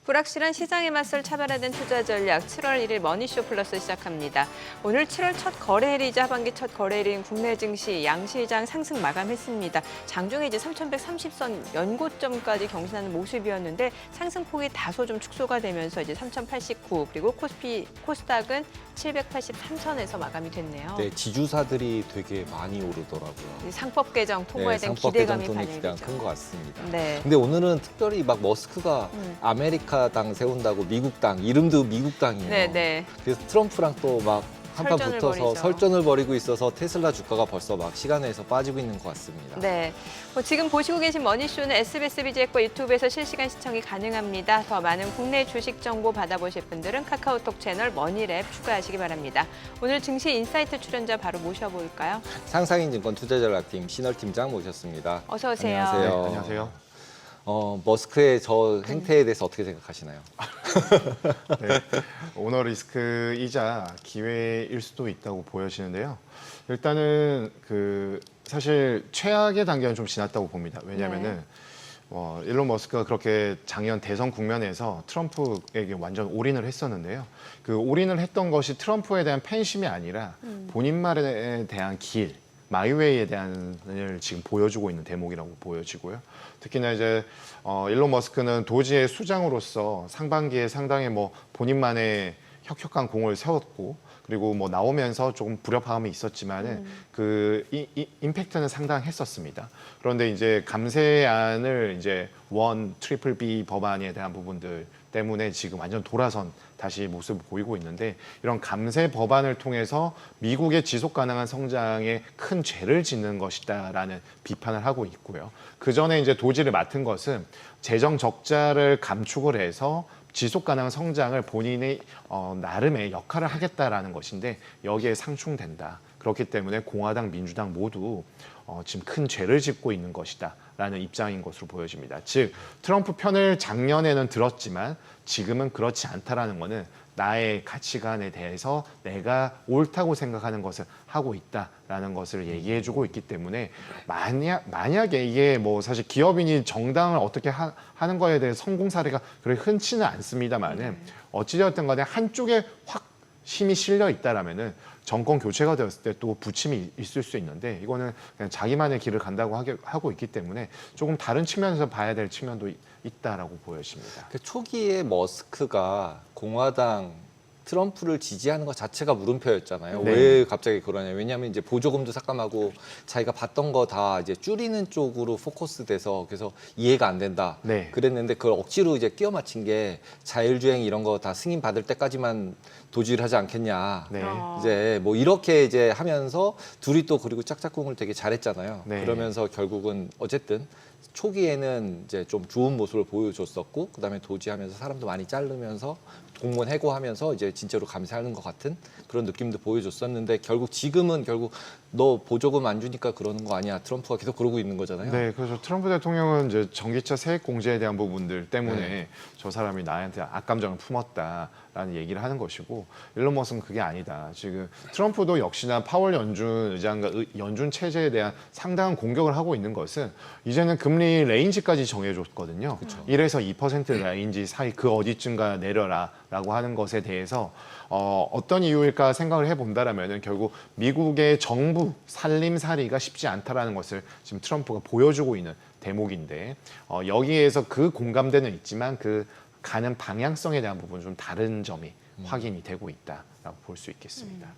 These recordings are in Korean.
불확실한 시장의 맞설 차별화된 투자 전략 7월 1일 머니쇼 플러스 시작합니다. 오늘 7월 첫 거래일이자 하반기 첫 거래일인 국내 증시 양시장 상승 마감했습니다. 장중에 이제 3,130선 연고점까지 경신하는 모습이었는데 상승폭이 다소 좀 축소가 되면서 이제 3,089 그리고 코스닥은 783선에서 마감이 됐네요. 네, 지주사들이 되게 많이 오르더라고요. 상법 개정 통과에 대한 상법 기대감이 개정 돈이 가장 반영되죠. 큰 것 같습니다. 네. 근데 오늘은 특별히 막 머스크가 아메리카당 세운다고 미국당, 이름도 미국당이에요. 네. 그래서 트럼프랑 또 막 한판 설전을 붙어서 벌이죠. 설전을 벌이고 있어서 테슬라 주가가 벌써 막 시간에서 빠지고 있는 것 같습니다. 네, 지금 보시고 계신 머니쇼는 SBS 비즈액과 유튜브에서 실시간 시청이 가능합니다. 더 많은 국내 주식 정보 받아보실 분들은 카카오톡 채널 머니랩 추가하시기 바랍니다. 오늘 증시 인사이트 출연자 바로 모셔볼까요? 상상인증권 투자전략팀 신월팀장 모셨습니다. 어서 오세요. 안녕하세요. 네, 안녕하세요. 머스크의 저 행태에 대해서 어떻게 생각하시나요? 네, 오너 리스크이자 기회일 수도 있다고 보여지는데요. 일단은 사실 최악의 단계는 좀 지났다고 봅니다. 왜냐하면은 일론 머스크가 그렇게 작년 대선 국면에서 트럼프에게 완전 올인을 했었는데요. 그 올인을 했던 것이 트럼프에 대한 팬심이 아니라 본인말에 대한 길, 마이웨이에 대한을 지금 보여주고 있는 대목이라고 보여지고요. 특히나 이제 일론 머스크는 도지의 수장으로서 상반기에 상당히 본인만의 혁혁한 공을 세웠고 그리고 나오면서 조금 불협화음이 있었지만은 임팩트는 상당했었습니다. 그런데 이제 감세안을 이제 트리플 B 법안에 대한 부분들 때문에 지금 완전 돌아선 다시 모습을 보이고 있는데 이런 감세 법안을 통해서 미국의 지속 가능한 성장에 큰 죄를 짓는 것이다라는 비판을 하고 있고요. 그 전에 이제 도지를 맡은 것은 재정 적자를 감축을 해서 지속 가능한 성장을 본인의 나름의 역할을 하겠다라는 것인데 여기에 상충된다. 그렇기 때문에 공화당, 민주당 모두 지금 큰 죄를 짓고 있는 것이다라는 입장인 것으로 보여집니다. 즉 트럼프 편을 작년에는 들었지만 지금은 그렇지 않다라는 것은 나의 가치관에 대해서 내가 옳다고 생각하는 것을 하고 있다라는 것을 얘기해주고 있기 때문에 만약에 이게 사실 기업인이 정당을 어떻게 하는 거에 대해 성공 사례가 그렇게 흔치는 않습니다만은 어찌되었든 간에 한쪽에 확 힘이 실려 있다라면은 정권 교체가 되었을 때 또 부침이 있을 수 있는데 이거는 그냥 자기만의 길을 간다고 하고 있기 때문에 조금 다른 측면에서 봐야 될 측면도 있다라고 보여집니다. 그 초기에 머스크가 공화당 트럼프를 지지하는 것 자체가 물음표였잖아요. 네. 왜 갑자기 그러냐? 왜냐하면 이제 보조금도 삭감하고 자기가 받던 거 다 이제 줄이는 쪽으로 포커스돼서 그래서 이해가 안 된다. 네. 그랬는데 그걸 억지로 이제 끼워 맞춘 게 자율주행 이런 거 다 승인 받을 때까지만 도주를 하지 않겠냐. 네. 이제 이렇게 이제 하면서 둘이 또 그리고 짝짝꿍을 되게 잘했잖아요. 네. 그러면서 결국은 어쨌든 초기에는 이제 좀 좋은 모습을 보여줬었고 그다음에 도지하면서 사람도 많이 자르면서 공무원 해고하면서 이제 진짜로 감세하는 것 같은 그런 느낌도 보여줬었는데 지금은 너 보조금 안 주니까 그러는 거 아니야. 트럼프가 계속 그러고 있는 거잖아요. 네, 그래서 트럼프 대통령은 이제 전기차 세액 공제에 대한 부분들 때문에 네. 저 사람이 나한테 악감정을 품었다라는 얘기를 하는 것이고 일론 머스크는 그게 아니다. 지금 트럼프도 역시나 파월 연준 의장과 연준 체제에 대한 상당한 공격을 하고 있는 것은 이제는 금리 레인지까지 정해줬거든요. 1에서 2% 레인지 사이 그 어디쯤가 내려라라고 하는 것에 대해서 어떤 이유일까 생각을 해본다라면은 결국 미국의 정부 살림살이가 쉽지 않다라는 것을 지금 트럼프가 보여주고 있는 대목인데 여기에서 그 공감대는 있지만 그 가는 방향성에 대한 부분 좀 다른 점이 확인이 되고 있다라고 볼 수 있겠습니다.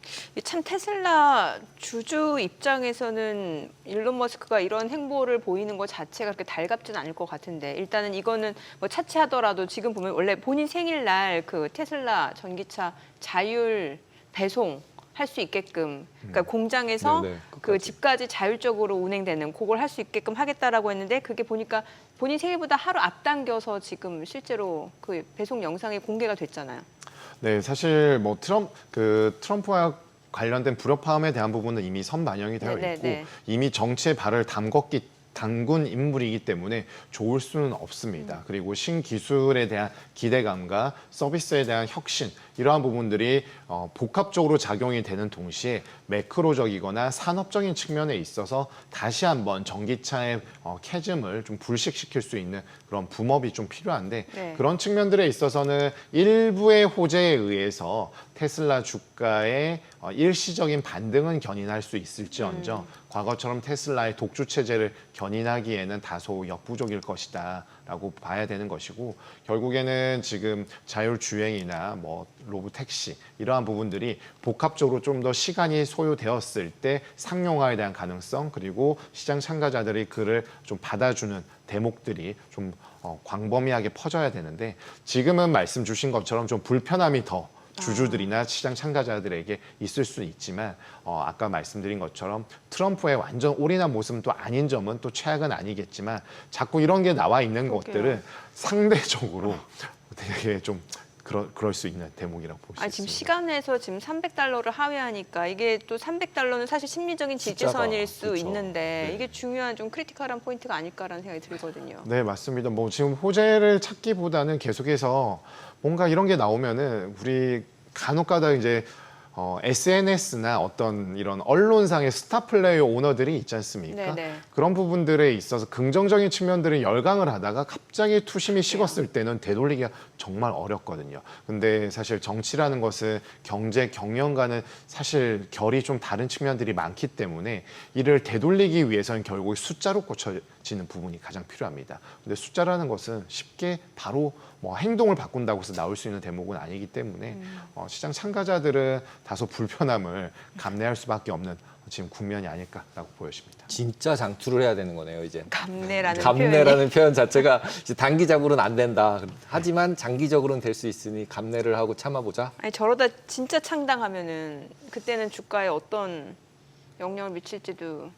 참 테슬라 주주 입장에서는 일론 머스크가 이런 행보를 보이는 것 자체가 그렇게 달갑지는 않을 것 같은데 일단은 이거는 차치하더라도 지금 보면 원래 본인 생일날 그 테슬라 전기차 자율 배송 할 수 있게끔 그러니까 공장에서 네네, 그 끝까지. 집까지 자율적으로 운행되는 그걸 할 수 있게끔 하겠다라고 했는데 그게 보니까 본인 생일보다 하루 앞당겨서 지금 실제로 그 배송 영상이 공개가 됐잖아요. 네, 사실 트럼프와 관련된 불협화음에 대한 부분은 이미 선반영이 되어 네네네. 있고 이미 정치에 발을 담근 인물이기 때문에 좋을 수는 없습니다. 그리고 신기술에 대한 기대감과 서비스에 대한 혁신 이러한 부분들이 복합적으로 작용이 되는 동시에 매크로적이거나 산업적인 측면에 있어서 다시 한번 전기차의 캐즘을 좀 불식시킬 수 있는 그런 붐업이 좀 필요한데 네. 그런 측면들에 있어서는 일부의 호재에 의해서 테슬라 주가의 일시적인 반등은 견인할 수 있을지언정 과거처럼 테슬라의 독주 체제를 견인하기에는 다소 역부족일 것이다라고 봐야 되는 것이고 결국에는 지금 자율주행이나 뭐 로보택시 이러한 부분들이 복합적으로 좀 더 시간이 소요되었을 때 상용화에 대한 가능성 그리고 시장 참가자들이 그를 좀 받아주는 대목들이 좀 광범위하게 퍼져야 되는데 지금은 말씀 주신 것처럼 좀 불편함이 더 주주들이나 시장 참가자들에게 있을 수는 있지만 아까 말씀드린 것처럼 트럼프의 완전 올인한 모습은 또 아닌 점은 또 최악은 아니겠지만 자꾸 이런 게 나와 있는 그러게요. 것들은 상대적으로 되게 좀 그럴 수 있는 대목이라고 볼 수 지금 있습니다. 시간에서 지금 $300를 하회하니까 이게 또 $300는 사실 심리적인 지지선일 수 그렇죠. 있는데 네. 이게 중요한 좀 크리티컬한 포인트가 아닐까라는 생각이 들거든요. 네, 맞습니다. 뭐 지금 호재를 찾기보다는 계속해서 뭔가 이런 게 나오면은 우리 간혹가다 이제 SNS나 어떤 이런 언론상의 스타 플레이어 오너들이 있지 않습니까? 네네. 그런 부분들에 있어서 긍정적인 측면들은 열광을 하다가 갑자기 투심이 식었을 때는 되돌리기가 정말 어렵거든요. 근데 사실 정치라는 것은 경제, 경영과는 사실 결이 좀 다른 측면들이 많기 때문에 이를 되돌리기 위해서는 결국 숫자로 꽂혀지는 부분이 가장 필요합니다. 근데 숫자라는 것은 쉽게 바로 뭐 행동을 바꾼다고 해서 나올 수 있는 대목은 아니기 때문에 시장 참가자들은 다소 불편함을 감내할 수밖에 없는 지금 국면이 아닐까라고 보여집니다. 진짜 장투를 해야 되는 거네요, 이제. 감내라는 표현이. 감내라는 표현 자체가 이제 단기적으로는 안 된다. 하지만 장기적으로는 될 수 있으니 감내를 하고 참아보자. 아니 저러다 진짜 창당하면은 그때는 주가에 어떤 영향을 미칠지도.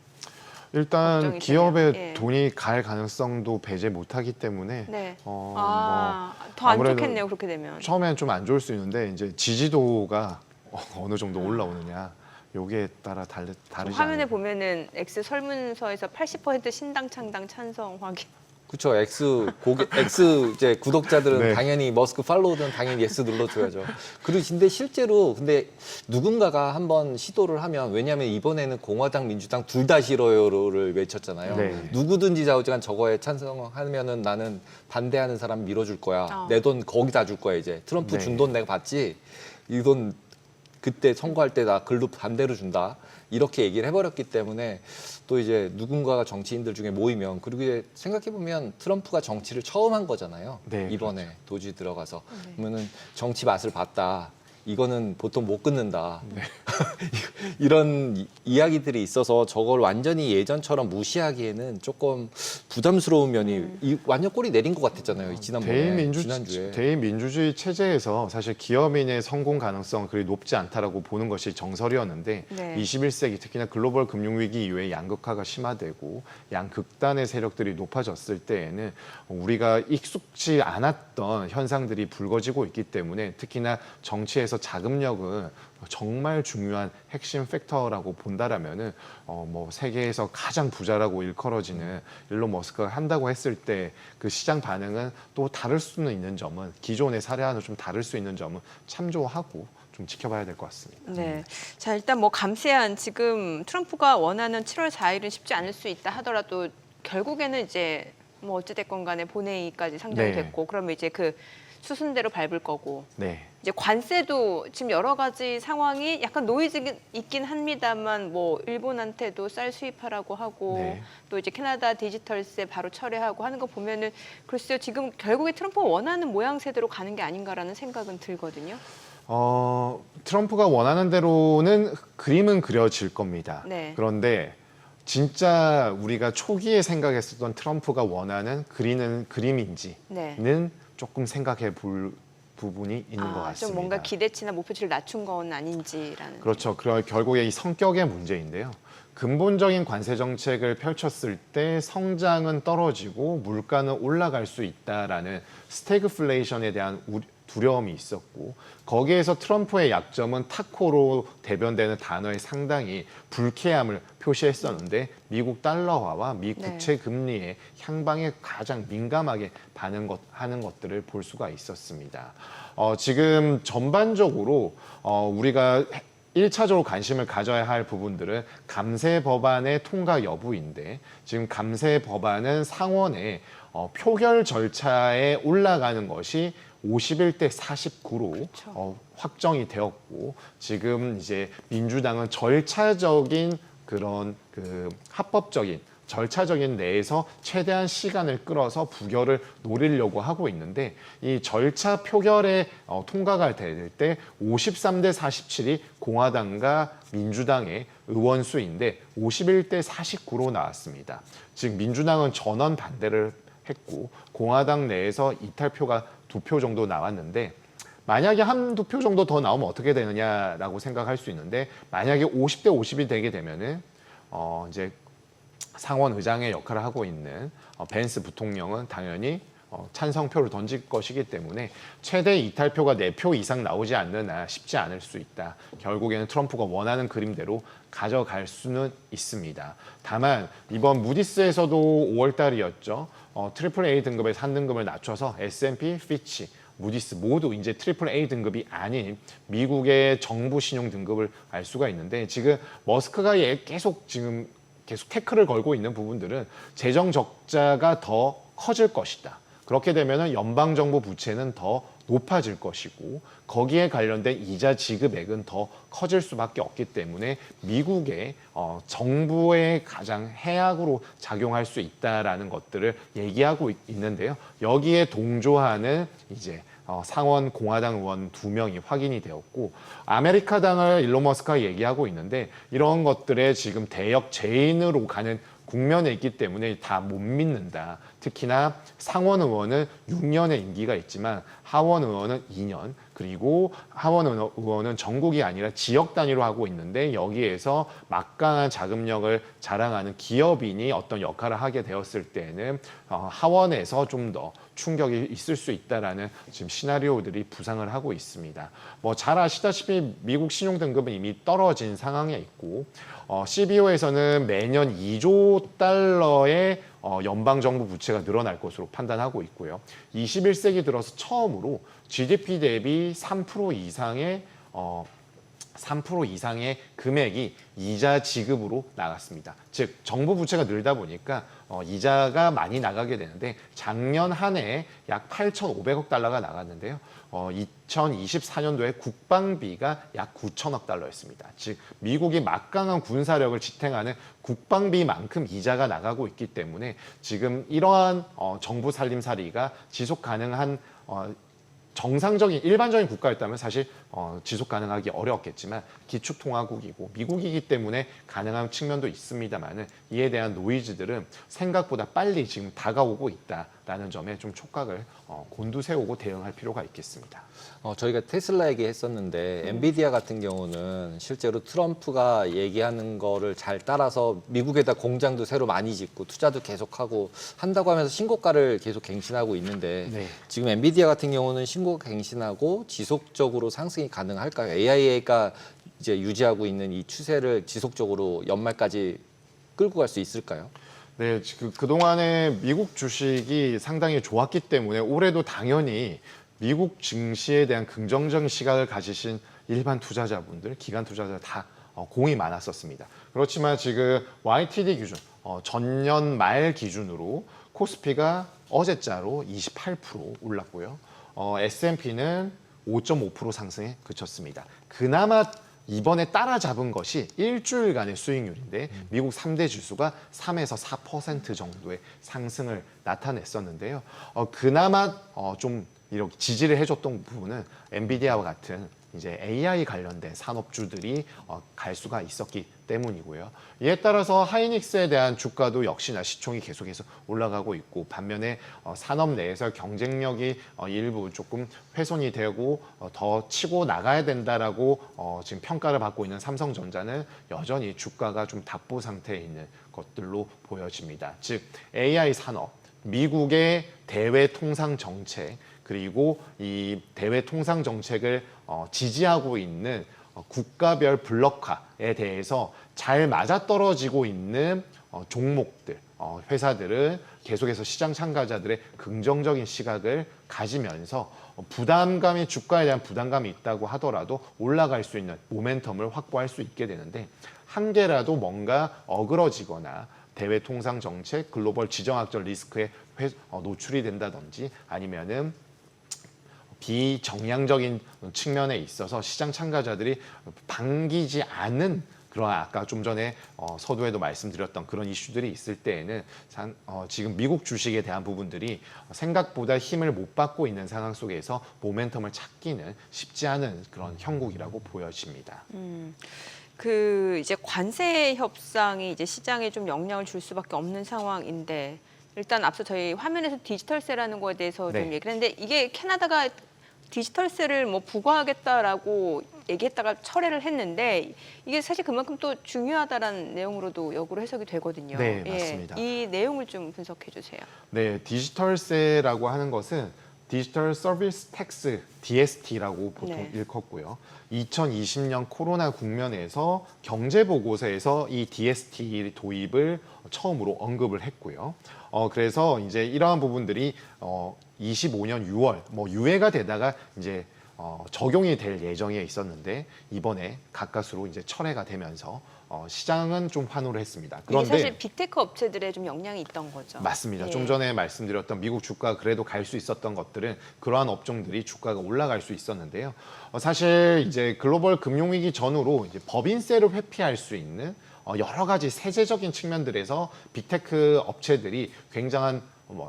일단 걱정이 기업에 되네요. 예. 돈이 갈 가능성도 배제 못하기 때문에 네. 뭐 더 안 아무래도 좋겠네요 그렇게 되면. 처음엔 좀 안 좋을 수 있는데 이제 지지도가 어느 정도 올라오느냐 여기에 따라 다르지 화면에 않을까. 보면은 X 설문서에서 80% 신당 창당 찬성 확인. 그렇죠. X 이제 구독자들은 네. 당연히 머스크 팔로우든 당연히 예스 눌러줘야죠. 그리고 근데 실제로 누군가가 한번 시도를 하면 왜냐하면 이번에는 공화당, 민주당 둘 다 싫어요를 외쳤잖아요. 네. 누구든지 좌우지간 저거에 찬성하면은 나는 반대하는 사람 밀어줄 거야. 어. 내 돈 거기다 줄 거야 이제. 트럼프 네. 준 돈 내가 받지. 이 돈 그때 선거할 때 나 글로 반대로 준다. 이렇게 얘기를 해버렸기 때문에 또 이제 누군가가 정치인들 중에 모이면 그리고 이제 생각해보면 트럼프가 정치를 처음 한 거잖아요. 네, 이번에 도지 들어가서. 그러면은 정치 맛을 봤다. 이거는 보통 못 끊는다. 이런 이야기들이 있어서 저걸 완전히 예전처럼 무시하기에는 조금 부담스러운 면이 완전 꼬리 내린 것 같았잖아요. 지난번에. 지난주에. 대의민주주의 체제에서 사실 기업인의 성공 가능성 그리 높지 않다라고 보는 것이 정설이었는데 네. 21세기 특히나 글로벌 금융위기 이후에 양극화가 심화되고 양극단의 세력들이 높아졌을 때에는 우리가 익숙지 않았던 현상들이 불거지고 있기 때문에 특히나 정치에서 자금력은 정말 중요한 핵심 팩터라고 본다라면은 뭐 세계에서 가장 부자라고 일컬어지는 일론 머스크가 한다고 했을 때 그 시장 반응은 또 다를 수는 있는 점은 기존의 사례와는 좀 다를 수 있는 점은 참조하고 좀 지켜봐야 될 것 같습니다. 네. 자 일단 뭐 감세한 지금 트럼프가 원하는 7월 4일은 쉽지 않을 수 있다 하더라도 결국에는 이제 뭐 어찌됐건 간에 본회의까지 상정이 네. 됐고 그러면 이제 그 수순대로 밟을 거고 네. 이제 관세도 지금 여러 가지 상황이 약간 노이즈 있긴 합니다만 뭐 일본한테도 쌀 수입하라고 하고 네. 또 이제 캐나다 디지털세 바로 철회하고 하는 거 보면은 글쎄요 지금 결국에 트럼프가 원하는 모양새대로 가는 게 아닌가라는 생각은 들거든요. 트럼프가 원하는 대로는 그림은 그려질 겁니다. 네. 그런데 진짜 우리가 초기에 생각했었던 트럼프가 원하는 그리는 그림인지는 네. 조금 생각해 볼 부분이 있는 것 같습니다. 좀 뭔가 기대치나 목표치를 낮춘 건 아닌지라는. 그렇죠. 결국에 이 성격의 문제인데요. 근본적인 관세 정책을 펼쳤을 때 성장은 떨어지고 물가는 올라갈 수 있다라는 스태그플레이션에 대한 두려움이 있었고 거기에서 트럼프의 약점은 타코로 대변되는 단어에 상당히 불쾌함을 표시했었는데 미국 달러화와 미 국채 금리의 향방에 가장 민감하게 반응하는 것들을 볼 수가 있었습니다. 지금 전반적으로 우리가 1차적으로 관심을 가져야 할 부분들은 감세 법안의 통과 여부인데 지금 감세 법안은 상원에 표결 절차에 올라가는 것이 51대 49로 확정이 되었고 지금 이제 민주당은 절차적인 그런 합법적인 절차적인 내에서 최대한 시간을 끌어서 부결을 노리려고 하고 있는데 이 절차 표결에 통과가 될 때 53대 47이 공화당과 민주당의 의원 수인데 51대 49로 나왔습니다. 즉 민주당은 전원 반대를 했고 공화당 내에서 이탈표가 2표 정도 나왔는데 만약에 한두 표 정도 더 나오면 어떻게 되느냐라고 생각할 수 있는데 만약에 50대 50이 되게 되면은 이제 상원 의장의 역할을 하고 있는 벤스 부통령은 당연히 찬성표를 던질 것이기 때문에 최대 이탈표가 4표 이상 나오지 않는 한 쉽지 않을 수 있다. 결국에는 트럼프가 원하는 그림대로 가져갈 수는 있습니다. 다만 이번 무디스에서도 5월 달이었죠. 트리플 A 등급에서 한 등급을 낮춰서 S&P, 피치, 무디스 모두 이제 트리플 A 등급이 아닌 미국의 정부 신용 등급을 알 수가 있는데 지금 머스크가 계속 태클을 걸고 있는 부분들은 재정 적자가 더 커질 것이다. 그렇게 되면 연방정부 부채는 더 높아질 것이고 거기에 관련된 이자 지급액은 더 커질 수밖에 없기 때문에 미국의 정부의 가장 해악으로 작용할 수 있다라는 것들을 얘기하고 있는데요. 여기에 동조하는 이제 상원 공화당 의원 2명이 확인이 되었고 아메리카당을 일론 머스크가 얘기하고 있는데 이런 것들에 지금 대역 재인으로 가는 국면에 있기 때문에 다 못 믿는다. 특히나 상원 의원은 6년의 임기가 있지만 하원 의원은 2년 그리고 하원 의원은 전국이 아니라 지역 단위로 하고 있는데 여기에서 막강한 자금력을 자랑하는 기업인이 어떤 역할을 하게 되었을 때는 하원에서 좀 더 충격이 있을 수 있다라는 지금 시나리오들이 부상을 하고 있습니다. 뭐 잘 아시다시피 미국 신용 등급은 이미 떨어진 상황에 있고 CBO에서는 매년 2조 달러의 연방정부 부채가 늘어날 것으로 판단하고 있고요. 21세기 들어서 처음으로 GDP 대비 3% 이상의 금액이 이자 지급으로 나갔습니다. 즉 정부 부채가 늘다 보니까 이자가 많이 나가게 되는데 작년 한 해에 약 8,500억 달러가 나갔는데요. 2024년도에 국방비가 약 9천억 달러였습니다. 즉 미국이 막강한 군사력을 지탱하는 국방비만큼 이자가 나가고 있기 때문에 지금 이러한 정부 살림살이가 지속 가능한 정상적인 일반적인 국가였다면 사실 지속 가능하기 어려웠겠지만 기축통화국이고 미국이기 때문에 가능한 측면도 있습니다만은 이에 대한 노이즈들은 생각보다 빨리 지금 다가오고 있다라는 점에 좀 촉각을 곤두세우고 대응할 필요가 있겠습니다. 저희가 테슬라 얘기했었는데 엔비디아 같은 경우는 실제로 트럼프가 얘기하는 거를 잘 따라서 미국에다 공장도 새로 많이 짓고 투자도 계속하고 한다고 하면서 신고가를 계속 갱신하고 있는데 네. 지금 엔비디아 같은 경우는 신고가 갱신하고 지속적으로 상승이 가능할까요? AIA가 이제 유지하고 있는 이 추세를 지속적으로 연말까지 끌고 갈 수 있을까요? 네, 그동안에 미국 주식이 상당히 좋았기 때문에 올해도 당연히 미국 증시에 대한 긍정적인 시각을 가지신 일반 투자자분들, 기관 투자자 다 공이 많았었습니다. 그렇지만 지금 YTD 기준, 전년 말 기준으로 코스피가 어제자로 28% 올랐고요. S&P는 5.5% 상승에 그쳤습니다. 그나마 이번에 따라잡은 것이 일주일간의 수익률인데 미국 3대 지수가 3에서 4% 정도의 상승을 나타냈었는데요. 그나마 좀 이렇게 지지를 해줬던 부분은 엔비디아와 같은 이제 AI 관련된 산업주들이 갈 수가 있었기 때문이고요. 이에 따라서 하이닉스에 대한 주가도 역시나 시총이 계속해서 올라가고 있고 반면에 산업 내에서 경쟁력이 일부 조금 훼손이 되고 더 치고 나가야 된다라고 지금 평가를 받고 있는 삼성전자는 여전히 주가가 좀 답보 상태에 있는 것들로 보여집니다. 즉 AI 산업, 미국의 대외 통상 정책 그리고 이 대외 통상 정책을 지지하고 있는 국가별 블록화에 대해서 잘 맞아떨어지고 있는 종목들, 회사들은 계속해서 시장 참가자들의 긍정적인 시각을 가지면서 부담감이 주가에 대한 부담감이 있다고 하더라도 올라갈 수 있는 모멘텀을 확보할 수 있게 되는데 한 개라도 뭔가 어그러지거나 대외 통상 정책, 글로벌 지정학적 리스크에 노출이 된다든지 아니면은 비정량적인 측면에 있어서 시장 참가자들이 반기지 않은 그런 아까 좀 전에 서두에도 말씀드렸던 그런 이슈들이 있을 때에는 지금 미국 주식에 대한 부분들이 생각보다 힘을 못 받고 있는 상황 속에서 모멘텀을 찾기는 쉽지 않은 그런 형국이라고 보여집니다. 그 이제 관세 협상이 이제 시장에 좀 영향을 줄 수밖에 없는 상황인데 일단 앞서 저희 화면에서 디지털세라는 거에 대해서 좀 네. 얘기를 했는데 이게 캐나다가 디지털세를 뭐 부과하겠다라고 얘기했다가 철회를 했는데 이게 사실 그만큼 또 중요하다라는 내용으로도 역으로 해석이 되거든요. 네, 맞습니다. 이 내용을 좀 분석해 주세요. 네, 디지털세라고 하는 것은 디지털 서비스 텍스 DST라고 보통 네. 일컫고요. 2020년 코로나 국면에서 경제보고서에서 이 DST 도입을 처음으로 언급을 했고요. 그래서 이제 이러한 부분들이 25년 6월 유예가 되다가 이제 적용이 될 예정에 있었는데 이번에 가까스로 이제 철회가 되면서 시장은 좀 환호를 했습니다. 이게 그런데 사실 빅테크 업체들의 좀 영향이 있던 거죠. 맞습니다. 예. 좀 전에 말씀드렸던 미국 주가 그래도 갈 수 있었던 것들은 그러한 업종들이 주가가 올라갈 수 있었는데요. 사실 이제 글로벌 금융위기 전후로 이제 법인세를 회피할 수 있는 여러 가지 세제적인 측면들에서 빅테크 업체들이 굉장한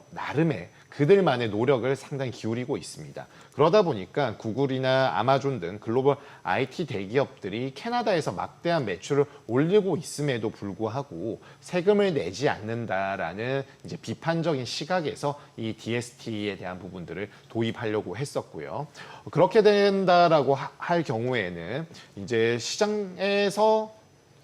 나름의 그들만의 노력을 상당히 기울이고 있습니다. 그러다 보니까 구글이나 아마존 등 글로벌 IT 대기업들이 캐나다에서 막대한 매출을 올리고 있음에도 불구하고 세금을 내지 않는다라는 이제 비판적인 시각에서 이 DST에 대한 부분들을 도입하려고 했었고요. 그렇게 된다라고 할 경우에는 이제 시장에서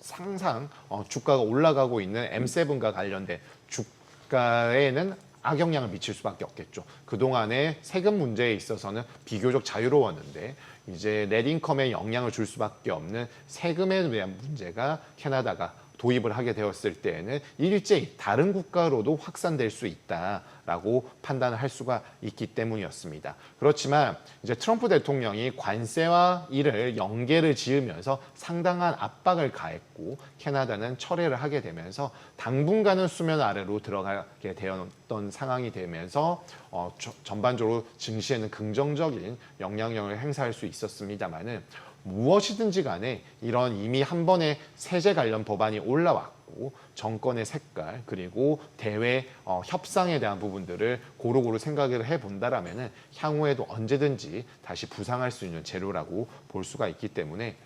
항상 주가가 올라가고 있는 M7과 관련된 주가에는 악영향을 미칠 수밖에 없겠죠. 그동안의 세금 문제에 있어서는 비교적 자유로웠는데 이제 넷인컴에 영향을 줄 수밖에 없는 세금에 대한 문제가 캐나다가 도입을 하게 되었을 때에는 일제히 다른 국가로도 확산될 수 있다라고 판단을 할 수가 있기 때문이었습니다. 그렇지만 이제 트럼프 대통령이 관세와 이를 연계를 지으면서 상당한 압박을 가했고 캐나다는 철회를 하게 되면서 당분간은 수면 아래로 들어가게 되었던 상황이 되면서 전반적으로 증시에는 긍정적인 영향력을 행사할 수 있었습니다만은 무엇이든지 간에 이런 이미 한 번의 세제 관련 법안이 올라왔고 정권의 색깔 그리고 대외 협상에 대한 부분들을 고루고루 생각을 해본다라면은 향후에도 언제든지 다시 부상할 수 있는 재료라고 볼 수가 있기 때문에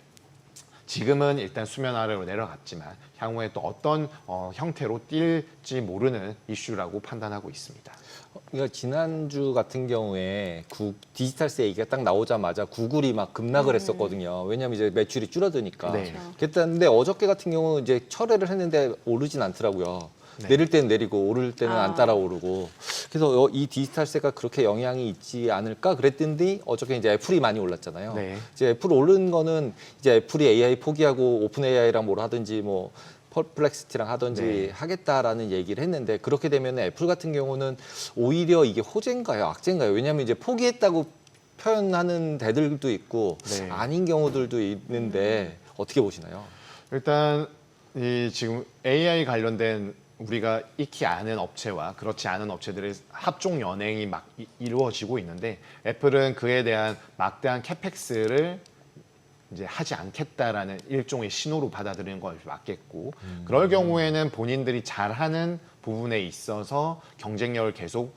지금은 일단 수면 아래로 내려갔지만 향후에 또 어떤 형태로 뛸지 모르는 이슈라고 판단하고 있습니다. 그러니까 지난주 같은 경우에 디지털세 얘기가 딱 나오자마자 구글이 막 급락을 했었거든요. 왜냐하면 이제 매출이 줄어드니까. 네. 그랬는데 어저께 같은 경우는 이제 철회를 했는데 오르진 않더라고요. 네. 내릴 때는 내리고 오를 때는 안 따라오르고. 그래서 이 디지털세가 그렇게 영향이 있지 않을까 그랬더니 어저께 이제 애플이 많이 올랐잖아요. 네. 이제 애플 오른 거는 이제 애플이 AI 포기하고 오픈 AI랑 뭘 하든지 뭐 퍼플렉시티랑 하든지 네. 하겠다라는 얘기를 했는데 그렇게 되면 애플 같은 경우는 오히려 이게 호재인가요, 악재인가요? 왜냐하면 이제 포기했다고 표현하는 데들도 있고 네. 아닌 경우들도 있는데 어떻게 보시나요? 일단 이 지금 AI 관련된 우리가 익히 아는 업체와 그렇지 않은 업체들의 합종 연행이 막 이루어지고 있는데 애플은 그에 대한 막대한 캐펙스를 이제 하지 않겠다라는 일종의 신호로 받아들이는 것이 맞겠고 그럴 경우에는 본인들이 잘하는 부분에 있어서 경쟁력을 계속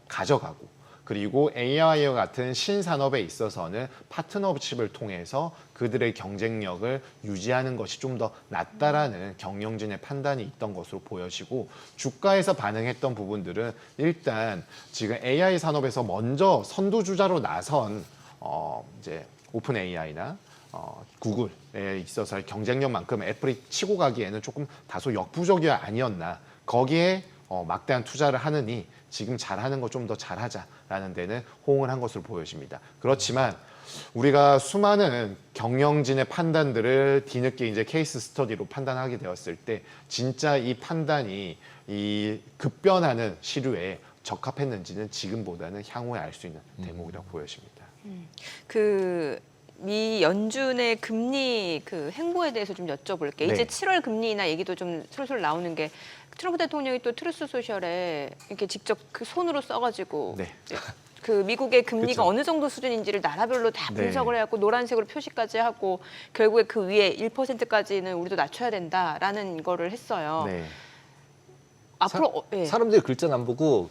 가져가고 그리고 AI와 같은 신산업에 있어서는 파트너십을 통해서 그들의 경쟁력을 유지하는 것이 좀 더 낫다라는 경영진의 판단이 있던 것으로 보여지고 주가에서 반응했던 부분들은 일단 지금 AI 산업에서 먼저 선두주자로 나선 이제 오픈 AI나 구글에 있어서의 경쟁력만큼 애플이 치고 가기에는 조금 다소 역부족이 아니었나. 거기에 막대한 투자를 하느니 지금 잘하는 거 좀 더 잘하자라는 데는 호응을 한 것으로 보여집니다. 그렇지만 우리가 수많은 경영진의 판단들을 뒤늦게 이제 케이스 스터디로 판단하게 되었을 때 진짜 이 판단이 이 급변하는 시류에 적합했는지는 지금보다는 향후에 알 수 있는 대목이라고 보여집니다. 미 연준의 금리 그 행보에 대해서 좀 여쭤볼게요. 네. 이제 7월 금리 인하 얘기도 좀 솔솔 나오는 게 트럼프 대통령이 또 트루스 소셜에 이렇게 직접 그 손으로 써가지고 네. 그 미국의 금리가 그쵸. 어느 정도 수준인지를 나라별로 다 네. 분석을 해갖고 노란색으로 표시까지 하고 결국에 그 위에 1%까지는 우리도 낮춰야 된다라는 거를 했어요. 네. 앞으로 사람들이 글자는 안 보고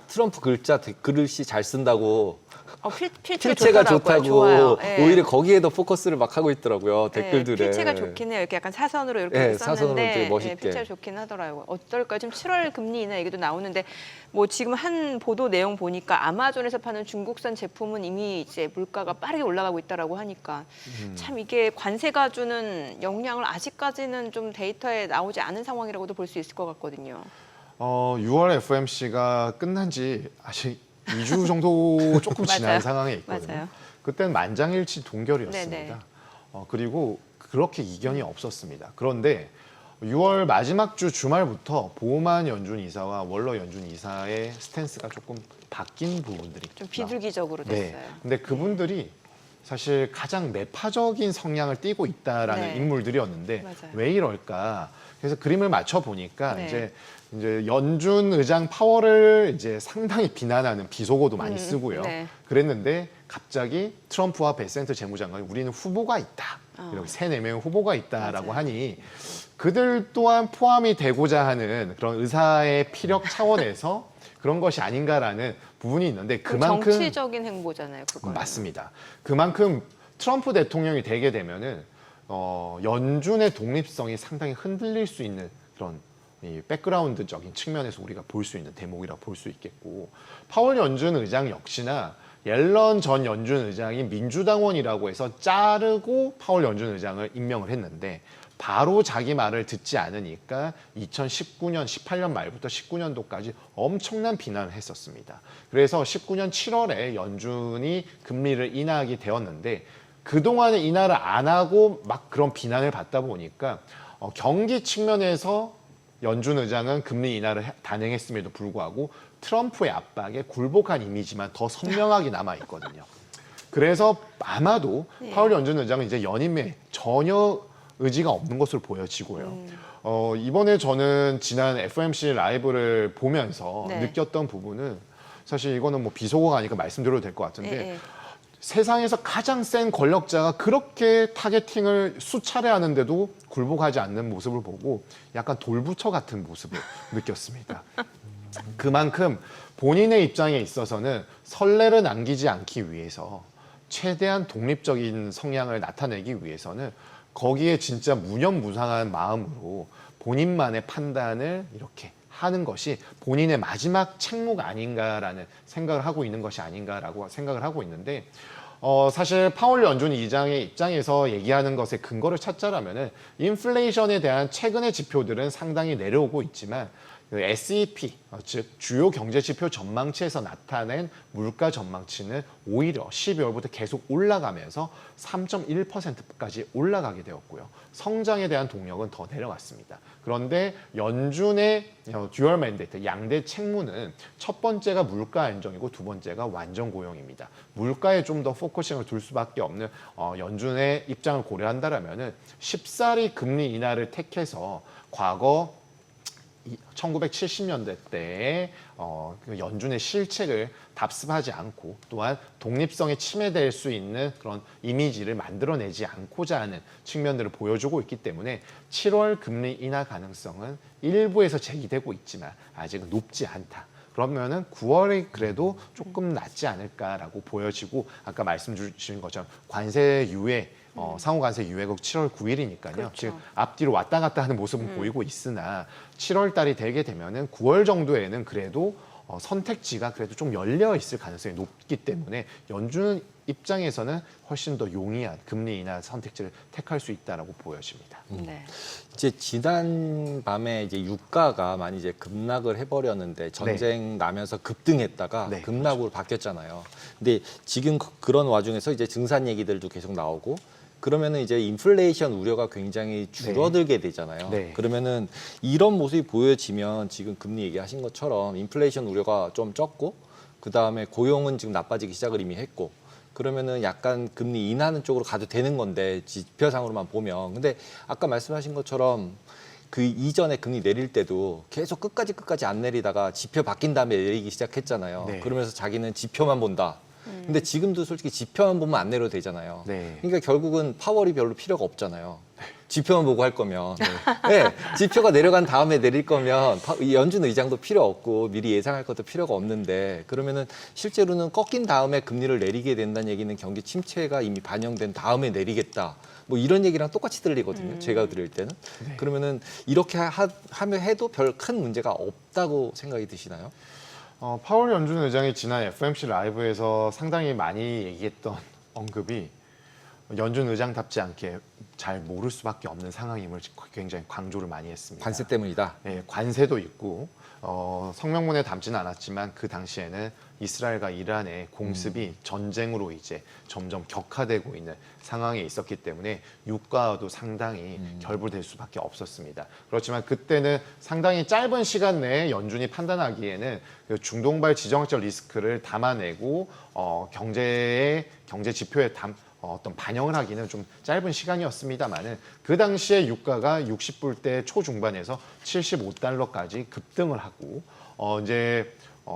트럼프 글씨 잘 쓴다고 필체가 필체가 좋더라고요. 좋다고 좋아요. 예. 오히려 거기에 더 포커스를 막 하고 있더라고요. 댓글들에. 필체가 좋긴 해요. 이렇게 약간 사선으로 이렇게 네, 사선으로 썼는데 이렇게 멋있게. 필체가 좋긴 하더라고요. 어떨까요? 지금 7월 금리 인하 얘기도 나오는데 뭐 지금 한 보도 내용 보니까 아마존에서 파는 중국산 제품은 이미 이제 물가가 빠르게 올라가고 있다라고 하니까 참 이게 관세가 주는 영향을 아직까지는 좀 데이터에 나오지 않은 상황이라고도 볼 수 있을 것 같거든요. 6월 FOMC가 끝난 지 아직 2주 정도 조금 지난 맞아요. 상황에 있거든요. 맞아요. 그때는 만장일치 동결이었습니다. 네네. 그리고 그렇게 이견이 없었습니다. 그런데 6월 마지막 주 주말부터 보우만 연준 이사와 월러 연준 이사의 스탠스가 조금 바뀐 부분들이 좀 비둘기적으로 됐어요. 네. 근데 그분들이 사실 가장 매파적인 성향을 띠고 있다라는 네. 인물들이었는데 맞아요. 왜 이럴까? 그래서 그림을 맞춰 보니까 네. 이제 연준 의장 파월을 이제 상당히 비난하는 비속어도 많이 쓰고요. 네. 그랬는데 갑자기 트럼프와 베센트 재무장관이 우리는 후보가 있다. 이렇게 3-4명의 후보가 있다라고 맞아요. 하니 그들 또한 포함이 되고자 하는 그런 의사의 피력 차원에서 그런 것이 아닌가라는 부분이 있는데 그만큼 정치적인 행보잖아요. 그거 맞습니다. 그만큼 트럼프 대통령이 되게 되면은 연준의 독립성이 상당히 흔들릴 수 있는 그런 이 백그라운드적인 측면에서 우리가 볼 수 있는 대목이라고 볼 수 있겠고 파월 연준 의장 역시나 옐런 전 연준 의장이 민주당원이라고 해서 자르고 파월 연준 의장을 임명을 했는데 바로 자기 말을 듣지 않으니까 2019년, 18년 말부터 19년도까지 엄청난 비난을 했었습니다. 그래서 19년 7월에 연준이 금리를 인하하게 되었는데 그동안에 인하를 안 하고 막 그런 비난을 받다 보니까 경기 측면에서 연준 의장은 금리 인하를 단행했음에도 불구하고 트럼프의 압박에 굴복한 이미지만 더 선명하게 남아 있거든요. 그래서 아마도 파월 연준 의장은 이제 연임에 전혀 의지가 없는 것으로 보여지고요. 이번에 저는 지난 FOMC 라이브를 보면서 네. 느꼈던 부분은 사실 이거는 뭐 비속어가 아니니까 말씀드려도 될 것 같은데 예, 예. 세상에서 가장 센 권력자가 그렇게 타겟팅을 수차례 하는데도 굴복하지 않는 모습을 보고 약간 돌부처 같은 모습을 느꼈습니다. 그만큼 본인의 입장에 있어서는 선례를 남기지 않기 위해서 최대한 독립적인 성향을 나타내기 위해서는 거기에 진짜 무념무상한 마음으로 본인만의 판단을 이렇게 하는 것이 본인의 마지막 책무가 아닌가라는 생각을 하고 있는 것이 아닌가라고 생각을 하고 있는데 사실 파월 연준 이장의 입장에서 얘기하는 것의 근거를 찾자라면은 인플레이션에 대한 최근의 지표들은 상당히 내려오고 있지만 SEP, 즉 주요 경제 지표 전망치에서 나타낸 물가 전망치는 오히려 12월부터 계속 올라가면서 3.1%까지 올라가게 되었고요. 성장에 대한 동력은 더 내려갔습니다. 그런데 연준의 듀얼 맨데이트, 양대 책무는 첫 번째가 물가 안정이고 두 번째가 완전 고용입니다. 물가에 좀 더 포커싱을 둘 수밖에 없는 연준의 입장을 고려한다라면은 쉽사리 금리 인하를 택해서 과거 1970년대 때의 그 연준의 실책을 답습하지 않고 또한 독립성에 침해될 수 있는 그런 이미지를 만들어내지 않고자 하는 측면들을 보여주고 있기 때문에 7월 금리 인하 가능성은 일부에서 제기되고 있지만 아직은 높지 않다. 그러면은 9월에 그래도 조금 낫지 않을까라고 보여지고 아까 말씀 주신 것처럼 관세 유예 상호 관세 유예국 7월 9일이니까요. 그렇죠. 지금 앞뒤로 왔다 갔다 하는 모습은 보이고 있으나 7월 달이 되게 되면은 9월 정도에는 그래도 선택지가 그래도 좀 열려 있을 가능성이 높기 때문에 연준 입장에서는 훨씬 더 용이한 금리 인하 선택지를 택할 수 있다라고 보여집니다. 네. 이제 지난 밤에 이제 유가가 많이 이제 급락을 해버렸는데 전쟁 나면서 급등했다가 네, 급락으로 바뀌었잖아요. 근데 지금 그런 와중에서 이제 증산 얘기들도 계속 나오고 그러면은 이제 인플레이션 우려가 굉장히 줄어들게 되잖아요. 네. 그러면은 이런 모습이 보여지면 지금 금리 얘기하신 것처럼 인플레이션 우려가 좀 적고 그 다음에 고용은 지금 나빠지기 시작을 이미 했고 그러면은 약간 금리 인하는 쪽으로 가도 되는 건데 지표상으로만 보면 근데 아까 말씀하신 것처럼 그 이전에 금리 내릴 때도 계속 끝까지 안 내리다가 지표 바뀐 다음에 내리기 시작했잖아요. 네. 그러면서 자기는 지표만 본다. 근데 지금도 솔직히 지표만 보면 안 내려도 되잖아요. 네. 그러니까 결국은 파월이 별로 필요가 없잖아요. 지표만 보고 할 거면. 네, 지표가 내려간 다음에 내릴 거면 연준 의장도 필요 없고 미리 예상할 것도 필요가 없는데 그러면은 실제로는 꺾인 다음에 금리를 내리게 된다는 얘기는 경기 침체가 이미 반영된 다음에 내리겠다. 뭐 이런 얘기랑 똑같이 들리거든요. 제가 들을 때는. 그러면은 이렇게 하면 해도 별 큰 문제가 없다고 생각이 드시나요? 파월 연준 의장이 지난 FOMC 라이브에서 상당히 많이 얘기했던 언급이 연준 의장답지 않게 잘 모를 수밖에 없는 상황임을 굉장히 강조를 많이 했습니다. 관세 때문이다. 네, 관세도 있고 성명문에 담지는 않았지만 그 당시에는 이스라엘과 이란의 공습이 전쟁으로 이제 점점 격화되고 있는 상황에 있었기 때문에 유가도 상당히 결부될 수밖에 없었습니다. 그렇지만 그때는 상당히 짧은 시간 내에 연준이 판단하기에는 그 중동발 지정학적 리스크를 담아내고 경제 지표에 어떤 반영을 하기는 좀 짧은 시간이었습니다만은 그 당시에 유가가 60불대 초중반에서 75달러까지 급등을 하고 이제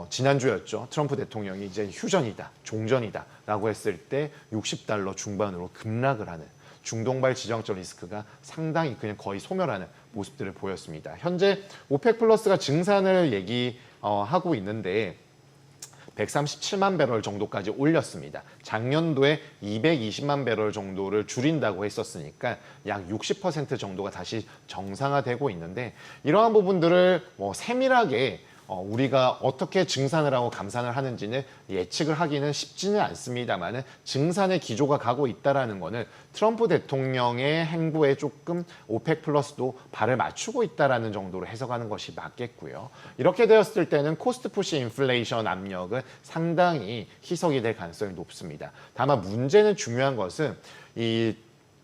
지난주였죠. 트럼프 대통령이 이제 휴전이다, 종전이다라고 했을 때 60달러 중반으로 급락을 하는 중동발 지정학적 리스크가 상당히 그냥 거의 소멸하는 모습들을 보였습니다. 현재 오펙 플러스가 증산을 얘기하고 있는데 137만 배럴 정도까지 올렸습니다. 작년도에 220만 배럴 정도를 줄인다고 했었으니까 약 60% 정도가 다시 정상화되고 있는데 이러한 부분들을 세밀하게 우리가 어떻게 증산을 하고 감산을 하는지는 예측을 하기는 쉽지는 않습니다만은 증산의 기조가 가고 있다라는 거는 트럼프 대통령의 행보에 조금 오펙 플러스도 발을 맞추고 있다라는 정도로 해석하는 것이 맞겠고요. 이렇게 되었을 때는 코스트 푸시 인플레이션 압력은 상당히 희석이 될 가능성이 높습니다. 다만 문제는 중요한 것은 이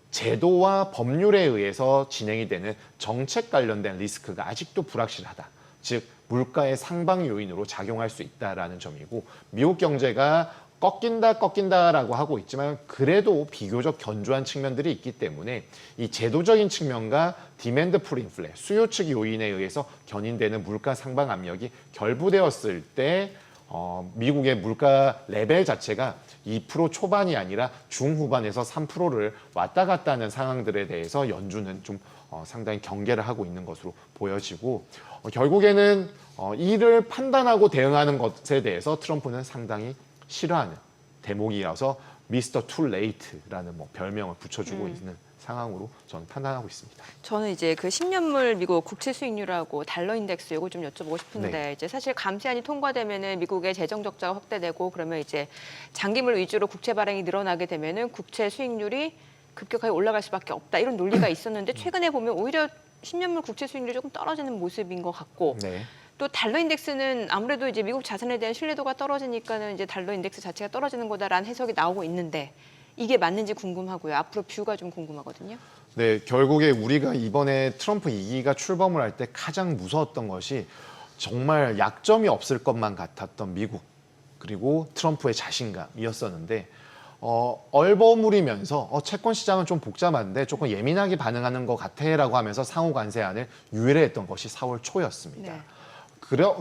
제도와 법률에 의해서 진행이 되는 정책 관련된 리스크가 아직도 불확실하다. 즉 물가의 상방 요인으로 작용할 수 있다라는 점이고 미국 경제가 꺾인다라고 하고 있지만 그래도 비교적 견조한 측면들이 있기 때문에 이 제도적인 측면과 디맨드 풀 인플레, 수요 측 요인에 의해서 견인되는 물가 상방 압력이 결부되었을 때 미국의 물가 레벨 자체가 2% 초반이 아니라 중후반에서 3%를 왔다 갔다 하는 상황들에 대해서 연준은 좀 상당히 경계를 하고 있는 것으로 보여지고 결국에는 이를 판단하고 대응하는 것에 대해서 트럼프는 상당히 싫어하는 대목이라서 미스터 투 레이트라는 별명을 붙여주고 있는 상황으로 저는 판단하고 있습니다. 저는 이제 그 10년물 미국 국채 수익률하고 달러 인덱스 이거 좀 여쭤보고 싶은데 네. 이제 사실 감세안이 통과되면은 미국의 재정 적자가 확대되고 그러면 이제 장기물 위주로 국채 발행이 늘어나게 되면은 국채 수익률이 급격하게 올라갈 수밖에 없다 이런 논리가 있었는데 최근에 보면 오히려 10년물 국채 수익률이 조금 떨어지는 모습인 것 같고 네. 또 달러 인덱스는 아무래도 이제 미국 자산에 대한 신뢰도가 떨어지니까는 이제 달러 인덱스 자체가 떨어지는 거다라는 해석이 나오고 있는데 이게 맞는지 궁금하고요. 앞으로 뷰가 좀 궁금하거든요. 네, 결국에 우리가 이번에 트럼프 2기가 출범을 할 때 가장 무서웠던 것이 정말 약점이 없을 것만 같았던 미국 그리고 트럼프의 자신감이었었는데 얼버무리면서 채권 시장은 좀 복잡한데 조금 예민하게 반응하는 것 같아라고 하면서 상호 관세안을 유예했던 것이 4월 초였습니다. 네.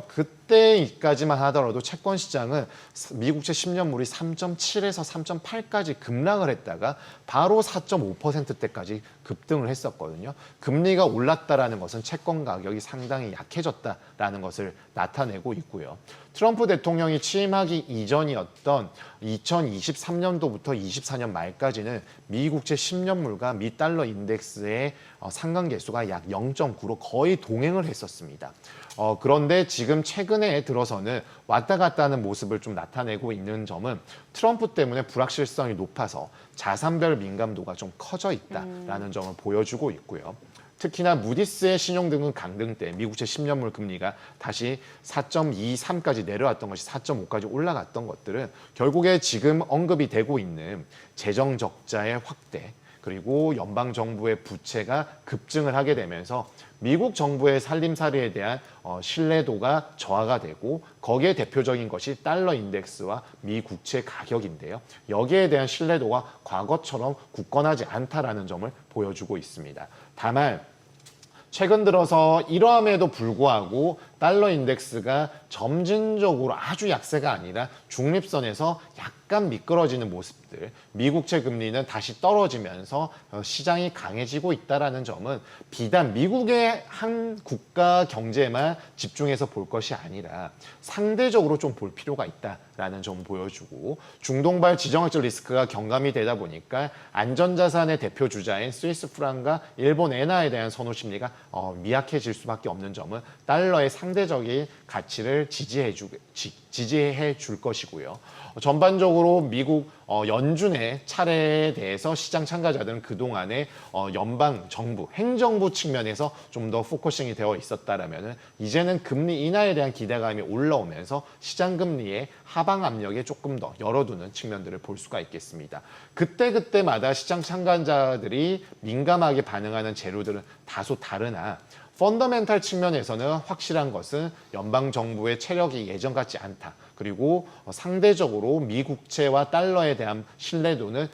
그때까지만 하더라도 채권 시장은 미국채 10년물이 3.7에서 3.8까지 급락을 했다가 바로 4.5%대까지 급등을 했었거든요. 금리가 올랐다라는 것은 채권 가격이 상당히 약해졌다라는 것을 나타내고 있고요. 트럼프 대통령이 취임하기 이전이었던 2023년도부터 24년 말까지는 미국채 10년물과 미 달러 인덱스의 상관계수가 약 0.9로 거의 동행을 했었습니다. 그런데 지금 최근 최근에 들어서는 왔다 갔다 하는 모습을 좀 나타내고 있는 점은 트럼프 때문에 불확실성이 높아서 자산별 민감도가 좀 커져 있다라는 점을 보여주고 있고요. 특히나 무디스의 신용등급 강등 때 미국채 10년물 금리가 다시 4.23까지 내려왔던 것이 4.5까지 올라갔던 것들은 결국에 지금 언급이 되고 있는 재정 적자의 확대, 그리고 연방 정부의 부채가 급증을 하게 되면서 미국 정부의 살림살이에 대한 신뢰도가 저하가 되고, 거기에 대표적인 것이 달러 인덱스와 미 국채 가격인데요. 여기에 대한 신뢰도가 과거처럼 굳건하지 않다라는 점을 보여주고 있습니다. 다만 최근 들어서 이러함에도 불구하고 달러 인덱스가 점진적으로 아주 약세가 아니라 중립선에서 약간 미끄러지는 모습들, 미국채 금리는 다시 떨어지면서 시장이 강해지고 있다는 점은 비단 미국의 한 국가 경제만 집중해서 볼 것이 아니라 상대적으로 좀 볼 필요가 있다라는 점을 보여주고, 중동발 지정학적 리스크가 경감이 되다 보니까 안전자산의 대표 주자인 스위스 프랑과 일본 엔화에 대한 선호 심리가 미약해질 수밖에 없는 점은 달러의 상대적인 가치를 지지해 줄 것이고요. 전반적으로 미국 연준의 차례에 대해서 시장 참가자들은 그동안에 연방 정부, 행정부 측면에서 좀 더 포커싱이 되어 있었다라면 이제는 금리 인하에 대한 기대감이 올라오면서 시장 금리의 하방 압력에 조금 더 열어두는 측면들을 볼 수가 있겠습니다. 그때마다 시장 참가자들이 민감하게 반응하는 재료들은 다소 다르나 펀더멘탈 측면에서는 확실한 것은 연방 정부의 체력이 예전 같지 않다. 그리고 상대적으로 미국채와 달러에 대한 신뢰도는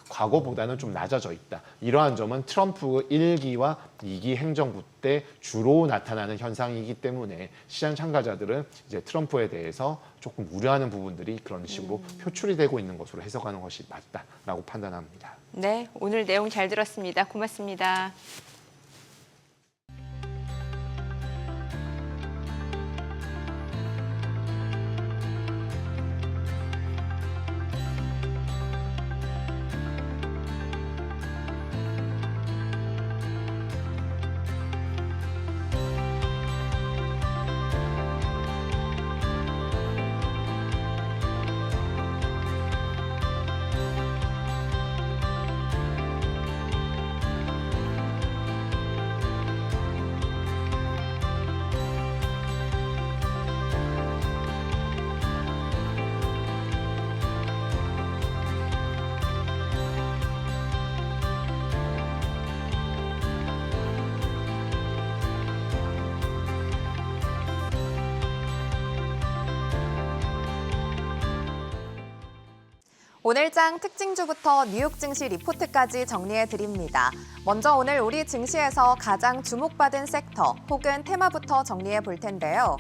과거보다는 좀 낮아져 있다. 이러한 점은 트럼프 1기와 2기 행정부 때 주로 나타나는 현상이기 때문에 시장 참가자들은 이제 트럼프에 대해서 조금 우려하는 부분들이 그런 식으로 표출이 되고 있는 것으로 해석하는 것이 맞다라고 판단합니다. 네, 오늘 내용 잘 들었습니다. 고맙습니다. 오늘장 특징주부터 뉴욕 증시 리포트까지 정리해드립니다. 먼저 오늘 우리 증시에서 가장 주목받은 섹터 혹은 테마부터 정리해 볼 텐데요.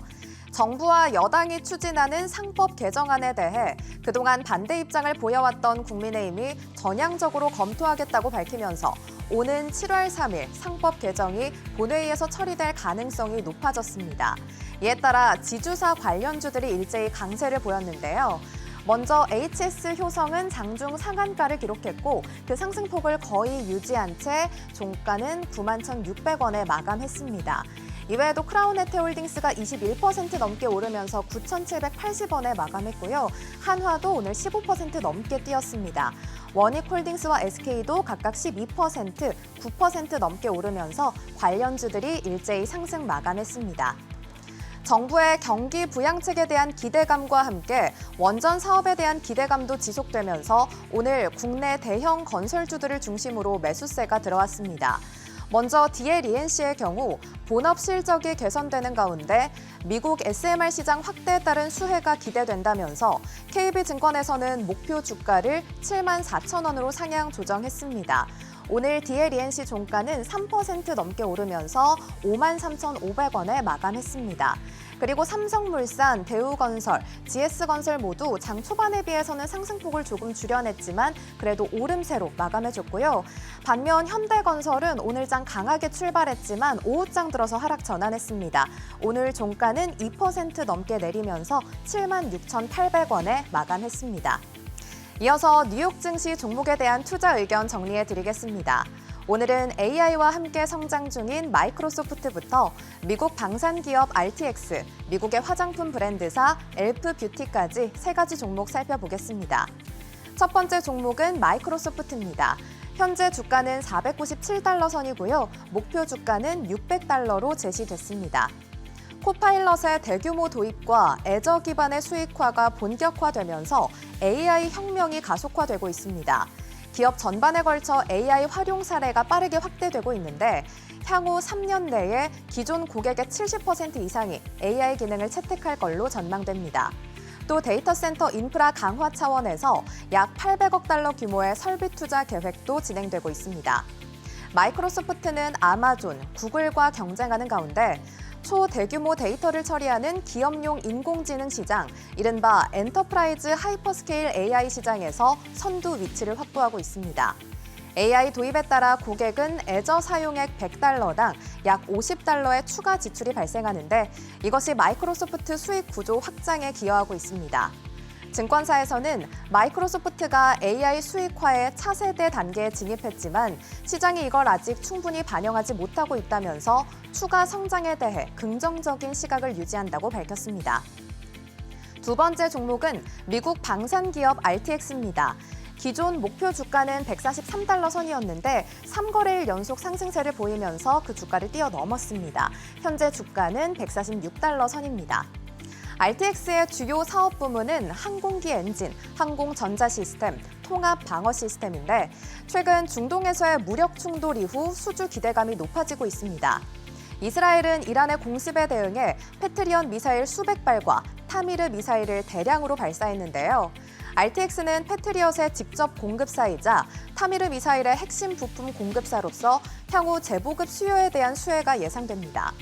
정부와 여당이 추진하는 상법 개정안에 대해 그동안 반대 입장을 보여왔던 국민의힘이 전향적으로 검토하겠다고 밝히면서 오는 7월 3일 상법 개정이 본회의에서 처리될 가능성이 높아졌습니다. 이에 따라 지주사 관련주들이 일제히 강세를 보였는데요. 먼저 HS 효성은 장중 상한가를 기록했고 그 상승폭을 거의 유지한 채 종가는 91,600원에 마감했습니다. 이외에도 크라운에테홀딩스가 21% 넘게 오르면서 9,780원에 마감했고요. 한화도 오늘 15% 넘게 뛰었습니다. 원익홀딩스와 SK도 각각 12%, 9% 넘게 오르면서 관련주들이 일제히 상승 마감했습니다. 정부의 경기 부양책에 대한 기대감과 함께 원전 사업에 대한 기대감도 지속되면서 오늘 국내 대형 건설주들을 중심으로 매수세가 들어왔습니다. 먼저 DLENC의 경우 본업 실적이 개선되는 가운데 미국 SMR 시장 확대에 따른 수혜가 기대된다면서 KB증권에서는 목표 주가를 74,000원으로 상향 조정했습니다. 오늘 DLENC 종가는 3% 넘게 오르면서 53,500원에 마감했습니다. 그리고 삼성물산, 대우건설, GS건설 모두 장 초반에 비해서는 상승폭을 조금 줄여냈지만 그래도 오름세로 마감해줬고요. 반면 현대건설은 오늘장 강하게 출발했지만 오후장 들어서 하락 전환했습니다. 오늘 종가는 2% 넘게 내리면서 76,800원에 마감했습니다. 이어서 뉴욕 증시 종목에 대한 투자 의견 정리해드리겠습니다. 오늘은 AI와 함께 성장 중인 마이크로소프트부터 미국 방산기업 RTX, 미국의 화장품 브랜드사 엘프 뷰티까지 세 가지 종목 살펴보겠습니다. 첫 번째 종목은 마이크로소프트입니다. 현재 주가는 497달러 선이고요. 목표 주가는 600달러로 제시됐습니다. 코파일럿의 대규모 도입과 애저 기반의 수익화가 본격화되면서 AI 혁명이 가속화되고 있습니다. 기업 전반에 걸쳐 AI 활용 사례가 빠르게 확대되고 있는데 향후 3년 내에 기존 고객의 70% 이상이 AI 기능을 채택할 걸로 전망됩니다. 또 데이터 센터 인프라 강화 차원에서 약 800억 달러 규모의 설비 투자 계획도 진행되고 있습니다. 마이크로소프트는 아마존, 구글과 경쟁하는 가운데 초대규모 데이터를 처리하는 기업용 인공지능 시장, 이른바 엔터프라이즈 하이퍼스케일 AI 시장에서 선두 위치를 확보하고 있습니다. AI 도입에 따라 고객은 애저 사용액 100달러당 약 50달러의 추가 지출이 발생하는데 이것이 마이크로소프트 수익 구조 확장에 기여하고 있습니다. 증권사에서는 마이크로소프트가 AI 수익화의 차세대 단계에 진입했지만 시장이 이걸 아직 충분히 반영하지 못하고 있다면서 추가 성장에 대해 긍정적인 시각을 유지한다고 밝혔습니다. 두 번째 종목은 미국 방산기업 RTX입니다. 기존 목표 주가는 143달러 선이었는데 3거래일 연속 상승세를 보이면서 그 주가를 뛰어넘었습니다. 현재 주가는 146달러 선입니다. RTX의 주요 사업 부문은 항공기 엔진, 항공전자 시스템, 통합 방어 시스템인데 최근 중동에서의 무력 충돌 이후 수주 기대감이 높아지고 있습니다. 이스라엘은 이란의 공습에 대응해 패트리언 미사일 수백 발과 타미르 미사일을 대량으로 발사했는데요. RTX는 패트리엇의 직접 공급사이자 타미르 미사일의 핵심 부품 공급사로서 향후 재보급 수요에 대한 수혜가 예상됩니다.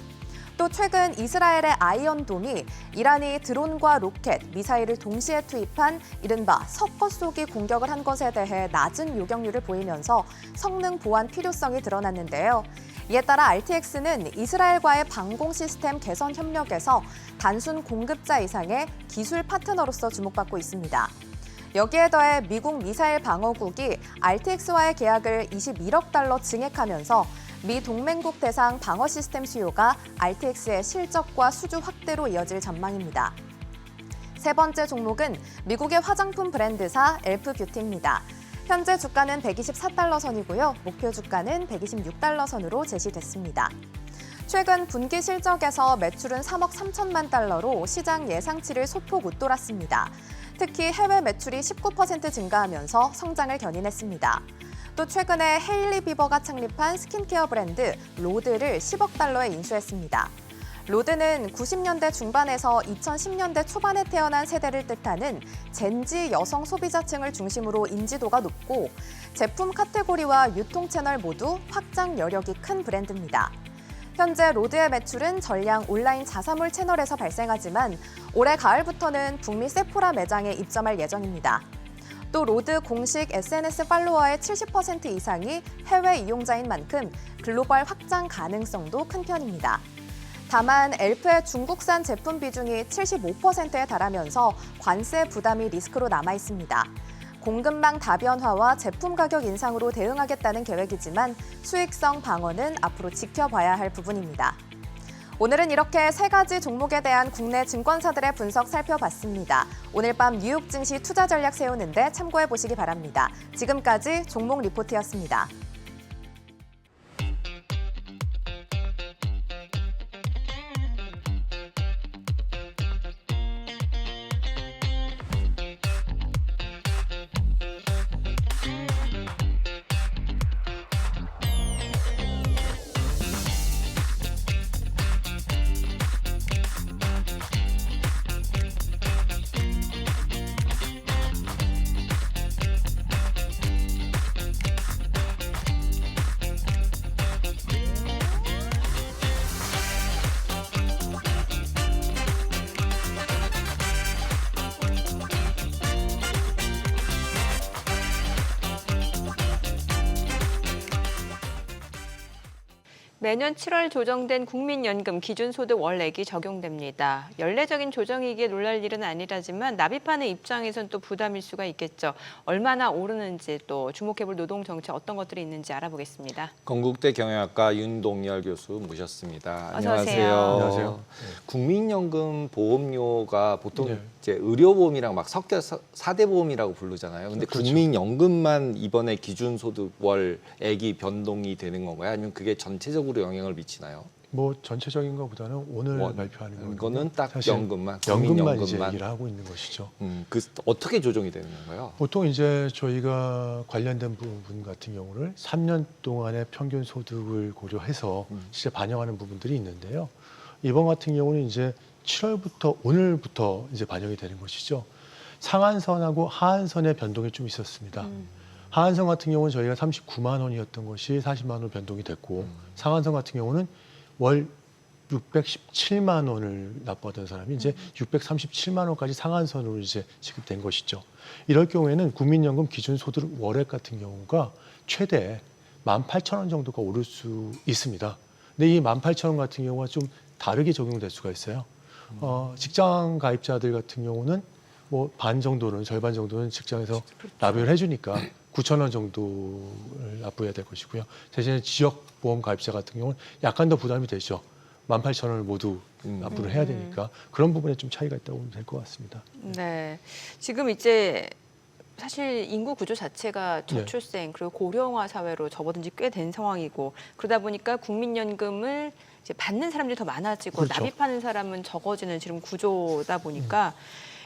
또 최근 이스라엘의 아이언돔이 이란이 드론과 로켓, 미사일을 동시에 투입한 이른바 섞어 쏘기 공격을 한 것에 대해 낮은 요격률을 보이면서 성능 보완 필요성이 드러났는데요. 이에 따라 RTX는 이스라엘과의 방공 시스템 개선 협력에서 단순 공급자 이상의 기술 파트너로서 주목받고 있습니다. 여기에 더해 미국 미사일 방어국이 RTX와의 계약을 21억 달러 증액하면서 미 동맹국 대상 방어 시스템 수요가 RTX의 실적과 수주 확대로 이어질 전망입니다. 세 번째 종목은 미국의 화장품 브랜드사 엘프 뷰티입니다. 현재 주가는 124달러 선이고요. 목표 주가는 126달러 선으로 제시됐습니다. 최근 분기 실적에서 매출은 3억 3천만 달러로 시장 예상치를 소폭 웃돌았습니다. 특히 해외 매출이 19% 증가하면서 성장을 견인했습니다. 또 최근에 헤일리 비버가 창립한 스킨케어 브랜드 로드를 10억 달러에 인수했습니다. 로드는 90년대 중반에서 2010년대 초반에 태어난 세대를 뜻하는 젠지 여성 소비자층을 중심으로 인지도가 높고 제품 카테고리와 유통 채널 모두 확장 여력이 큰 브랜드입니다. 현재 로드의 매출은 전량 온라인 자사몰 채널에서 발생하지만 올해 가을부터는 북미 세포라 매장에 입점할 예정입니다. 또 로드 공식 SNS 팔로워의 70% 이상이 해외 이용자인 만큼 글로벌 확장 가능성도 큰 편입니다. 다만 엘프의 중국산 제품 비중이 75%에 달하면서 관세 부담이 리스크로 남아 있습니다. 공급망 다변화와 제품 가격 인상으로 대응하겠다는 계획이지만 수익성 방어는 앞으로 지켜봐야 할 부분입니다. 오늘은 이렇게 세 가지 종목에 대한 국내 증권사들의 분석 살펴봤습니다. 오늘 밤 뉴욕 증시 투자 전략 세우는데 참고해 보시기 바랍니다. 지금까지 종목 리포트였습니다. 매년 7월 조정된 국민연금 기준소득 월액이 적용됩니다. 연례적인 조정이기에 놀랄 일은 아니라지만 납입하는 입장에선 또 부담일 수가 있겠죠. 얼마나 오르는지 또 주목해볼 노동 정책 어떤 것들이 있는지 알아보겠습니다. 건국대 경영학과 윤동열 교수 모셨습니다. 어서 오세요. 안녕하세요. 국민연금 보험료가 보통 네. 이제 의료보험이랑 막 섞여서 4대 보험이라고 부르잖아요. 근데 그렇죠. 국민연금만 이번에 기준소득 월액이 변동이 되는 건가요? 아니면 그게 전체적으로 영향을 미치나요? 뭐 전체적인 것보다는 오늘 원. 발표하는 거는 이거는 딱 사실 연금만, 연금만 이제 국민연금만. 얘기를 하고 있는 것이죠. 그 어떻게 조정이 되는 건가요? 보통 이제 저희가 관련된 부분 같은 경우를 3년 동안의 평균 소득을 고려해서 실제 반영하는 부분들이 있는데요. 이번 같은 경우는 이제 7월부터 오늘부터 이제 반영이 되는 것이죠. 상한선하고 하한선의 변동이 좀 있었습니다. 하한선 같은 경우는 저희가 39만 원이었던 것이 40만 원으로 변동이 됐고 상한선 같은 경우는 월 617만 원을 납부하던 사람이 이제 637만 원까지 상한선으로 이제 지급된 것이죠. 이럴 경우에는 국민연금 기준소득 월액 같은 경우가 최대 18,000원 정도가 오를 수 있습니다. 근데 이 18,000원 같은 경우가 좀 다르게 적용될 수가 있어요. 직장 가입자들 같은 경우는 뭐 반 정도는 절반 정도는 직장에서 납입을 해주니까 9,000원 정도를 납부해야 될 것이고요. 대신에 지역보험 가입자 같은 경우는 약간 더 부담이 되죠. 18,000원을 모두 납부를 해야 되니까 그런 부분에 좀 차이가 있다고 보면 될 것 같습니다. 네, 지금 이제 사실 인구 구조 자체가 네. 저출생 그리고 고령화 사회로 접어든 지 꽤 된 상황이고 그러다 보니까 국민연금을 이제 받는 사람들이 더 많아지고 그렇죠. 납입하는 사람은 적어지는 지금 구조다 보니까